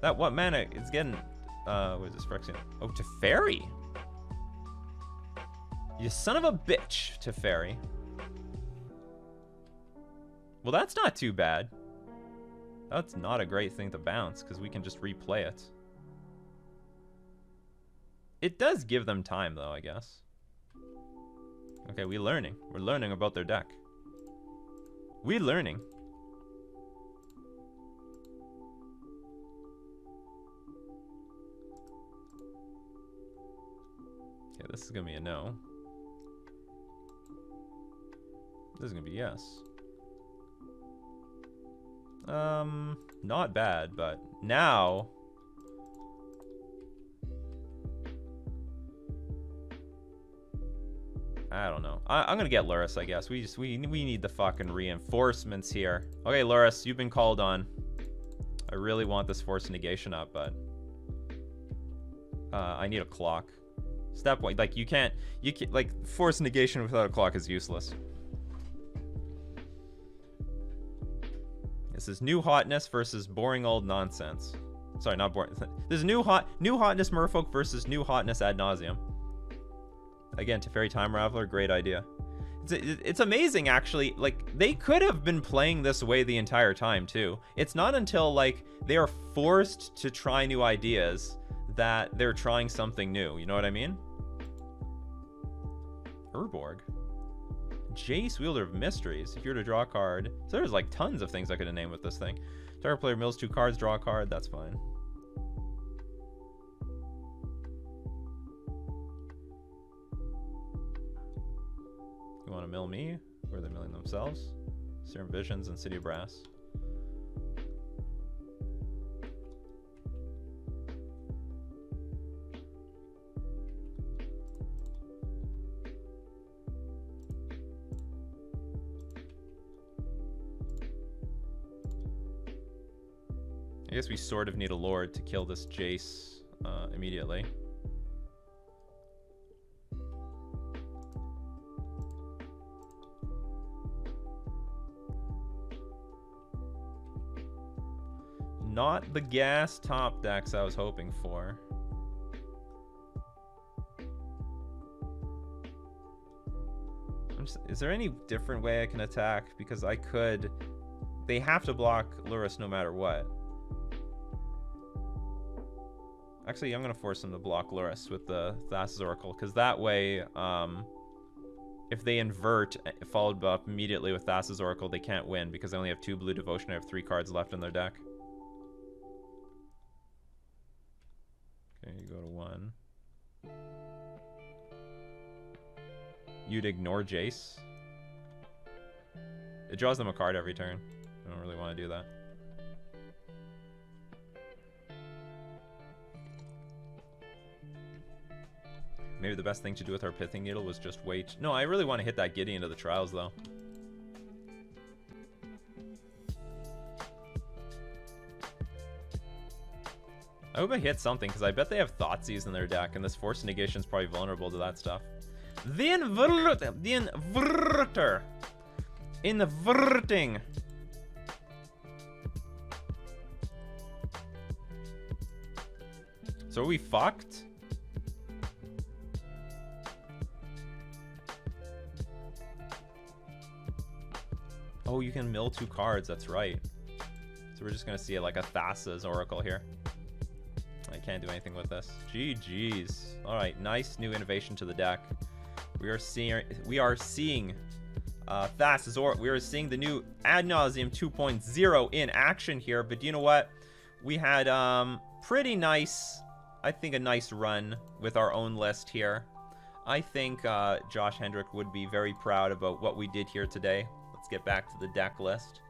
That what mana is getting... what is this? Phyrexian. Oh, Teferi. You son of a bitch, Teferi. Well, that's not too bad. That's not a great thing to bounce, because we can just replay it. It does give them time, though, I guess. Okay, we're learning. We're learning about their deck. We're learning. Okay, this is going to be a no. This is going to be yes. Not bad, but now... I don't know. I'm gonna get Luris, I guess. We need the fucking reinforcements here. Okay, Luris, you've been called on. I really want this force negation up, but I need a clock. Step one, like you can't like force negation without a clock is useless. This is new hotness versus boring old nonsense. Sorry, not boring. This is new hotness Merfolk versus new hotness ad nauseum. Again, Teferi Time Raveler, great idea. It's amazing, actually. Like, they could have been playing this way the entire time, too. It's not until, like, they are forced to try new ideas that they're trying something new. You know what I mean? Urborg. Jace, Wielder of Mysteries. If you were to draw a card... So there's, like, tons of things I could have named with this thing. Target player mills 2 cards, draw a card. That's fine. You want to mill me? Or are they milling themselves? Serum Visions and City of Brass. I guess we sort of need a Lord to kill this Jace immediately. Not the gas top decks I was hoping for. Is there any different way I can attack? Because I could... They have to block Luris no matter what. Actually, I'm going to force them to block Luris with the Thassa's Oracle, because that way, if they invert, followed up immediately with Thassa's Oracle, they can't win, because they only have 2 blue Devotion. I have 3 cards left in their deck. Okay, you go to 1. You'd ignore Jace. It draws them a card every turn. I don't really want to do that. Maybe the best thing to do with our Pithing Needle was just wait. No, I really want to hit that Giddy into the Trials, though. I hope I hit something, because I bet they have Thoughtseize in their deck, and this Force Negation is probably vulnerable to that stuff. The Inverter! The Inverter! Inverting! So are we fucked? Oh, you can mill 2 cards, that's right. So we're just gonna see like a Thassa's Oracle here. I can't do anything with this. GG's. Alright, nice new innovation to the deck. We are seeing Thassa's Oracle. We are seeing the new Ad Nauseam 2.0 in action here, but you know what? We had pretty nice, I think a nice run with our own list here. I think Josh Hendrick would be very proud about what we did here today. Let's get back to the deck list.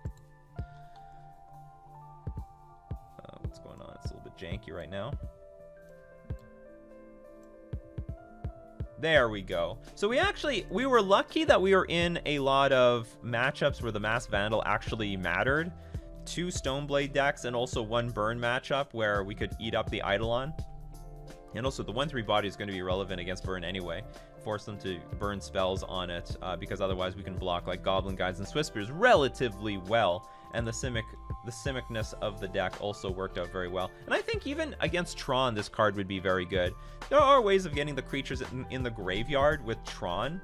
What's going on? It's a little bit janky right now. There we go. So we were lucky that we were in a lot of matchups where the Mass Vandal actually mattered. 2 Stoneblade decks and also 1 Burn matchup where we could eat up the Eidolon. And also the 1/3 body is going to be relevant against Burn anyway. Force them to burn spells on it, because otherwise we can block like Goblin Guides and Swispers relatively well. And the Simicness of the deck also worked out very well. And I think even against Tron, this card would be very good. There are ways of getting the creatures in the graveyard with Tron,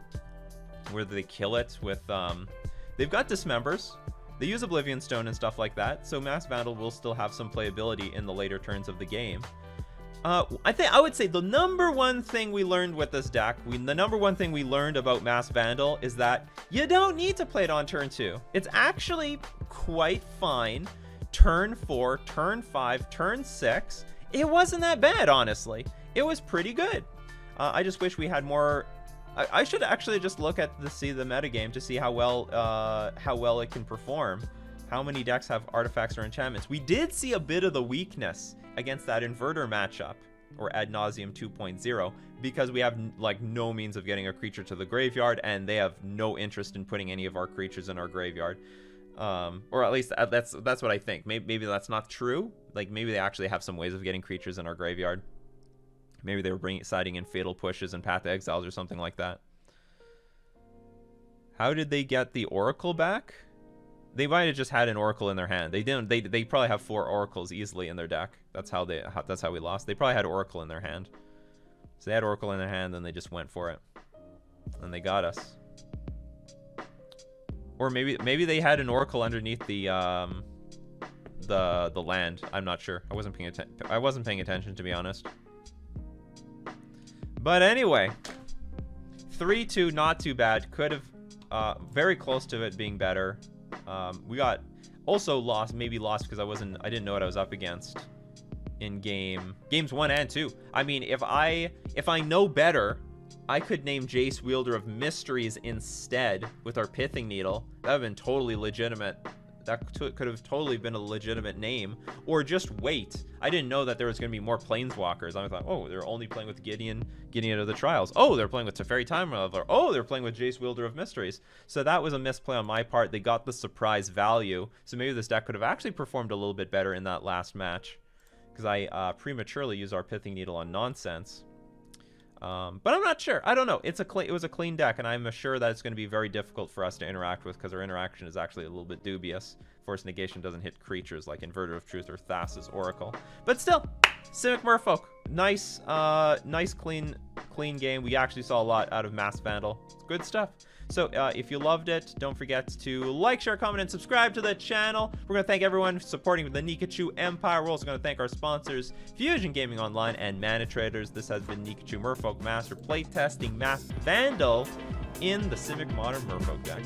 where they kill it with... they've got Dismembers. They use Oblivion Stone and stuff like that, so Mass Vandal will still have some playability in the later turns of the game. I would say the number one thing we learned with this deck, the number one thing we learned about Mass Vandal is that you don't need to play it on turn 2. It's actually quite fine. Turn 4, turn 5, turn 6. It wasn't that bad, honestly. It was pretty good. I just wish we had more... I should actually just look at see the metagame to see how well it can perform. How many decks have artifacts or enchantments? We did see a bit of the weakness against that Inverter matchup. or Ad Nauseam 2.0, because we have like no means of getting a creature to the graveyard, and they have no interest in putting any of our creatures in our graveyard. Or at least that's what I think. Maybe that's not true. Like, maybe they actually have some ways of getting creatures in our graveyard. Maybe they were citing in Fatal Pushes and Path to Exiles or something like that. How did they get the Oracle back? They might have just had an Oracle in their hand. They didn't. They probably have 4 Oracles easily in their deck. That's how we lost. They probably had Oracle in their hand. So they had Oracle in their hand, and they just went for it, and they got us. Or maybe they had an Oracle underneath the land. I'm not sure. I wasn't paying attention, to be honest. But anyway, 3-2, not too bad. Could have very close to it being better. We got also lost, maybe lost because I didn't know what I was up against in games 1 and 2. I mean, if I know better, I could name Jace, Wielder of Mysteries instead with our Pithing Needle. That would have been totally legitimate. That could have totally been a legitimate name. Or just wait. I didn't know that there was going to be more Planeswalkers. I thought, oh, they're only playing with Gideon of the Trials. Oh, they're playing with Teferi Time Raveler. Oh, they're playing with Jace, Wielder of Mysteries. So that was a misplay on my part. They got the surprise value. So maybe this deck could have actually performed a little bit better in that last match, because I prematurely used our Pithing Needle on nonsense. But I'm not sure. I don't know. It was a clean deck, and I'm sure that it's going to be very difficult for us to interact with, because our interaction is actually a little bit dubious. Force Negation doesn't hit creatures like Inverter of Truth or Thassa's Oracle. But still, Simic Merfolk. Nice, nice clean game. We actually saw a lot out of Mass Vandal. It's good stuff. So if you loved it, don't forget to like, share, comment, and subscribe to the channel. We're going to thank everyone supporting the Nikachu Empire. We're also going to thank our sponsors, Fusion Gaming Online and Mana Traders. This has been Nikachu Merfolk Master playtesting Mass Vandal in the Simic Modern Merfolk deck.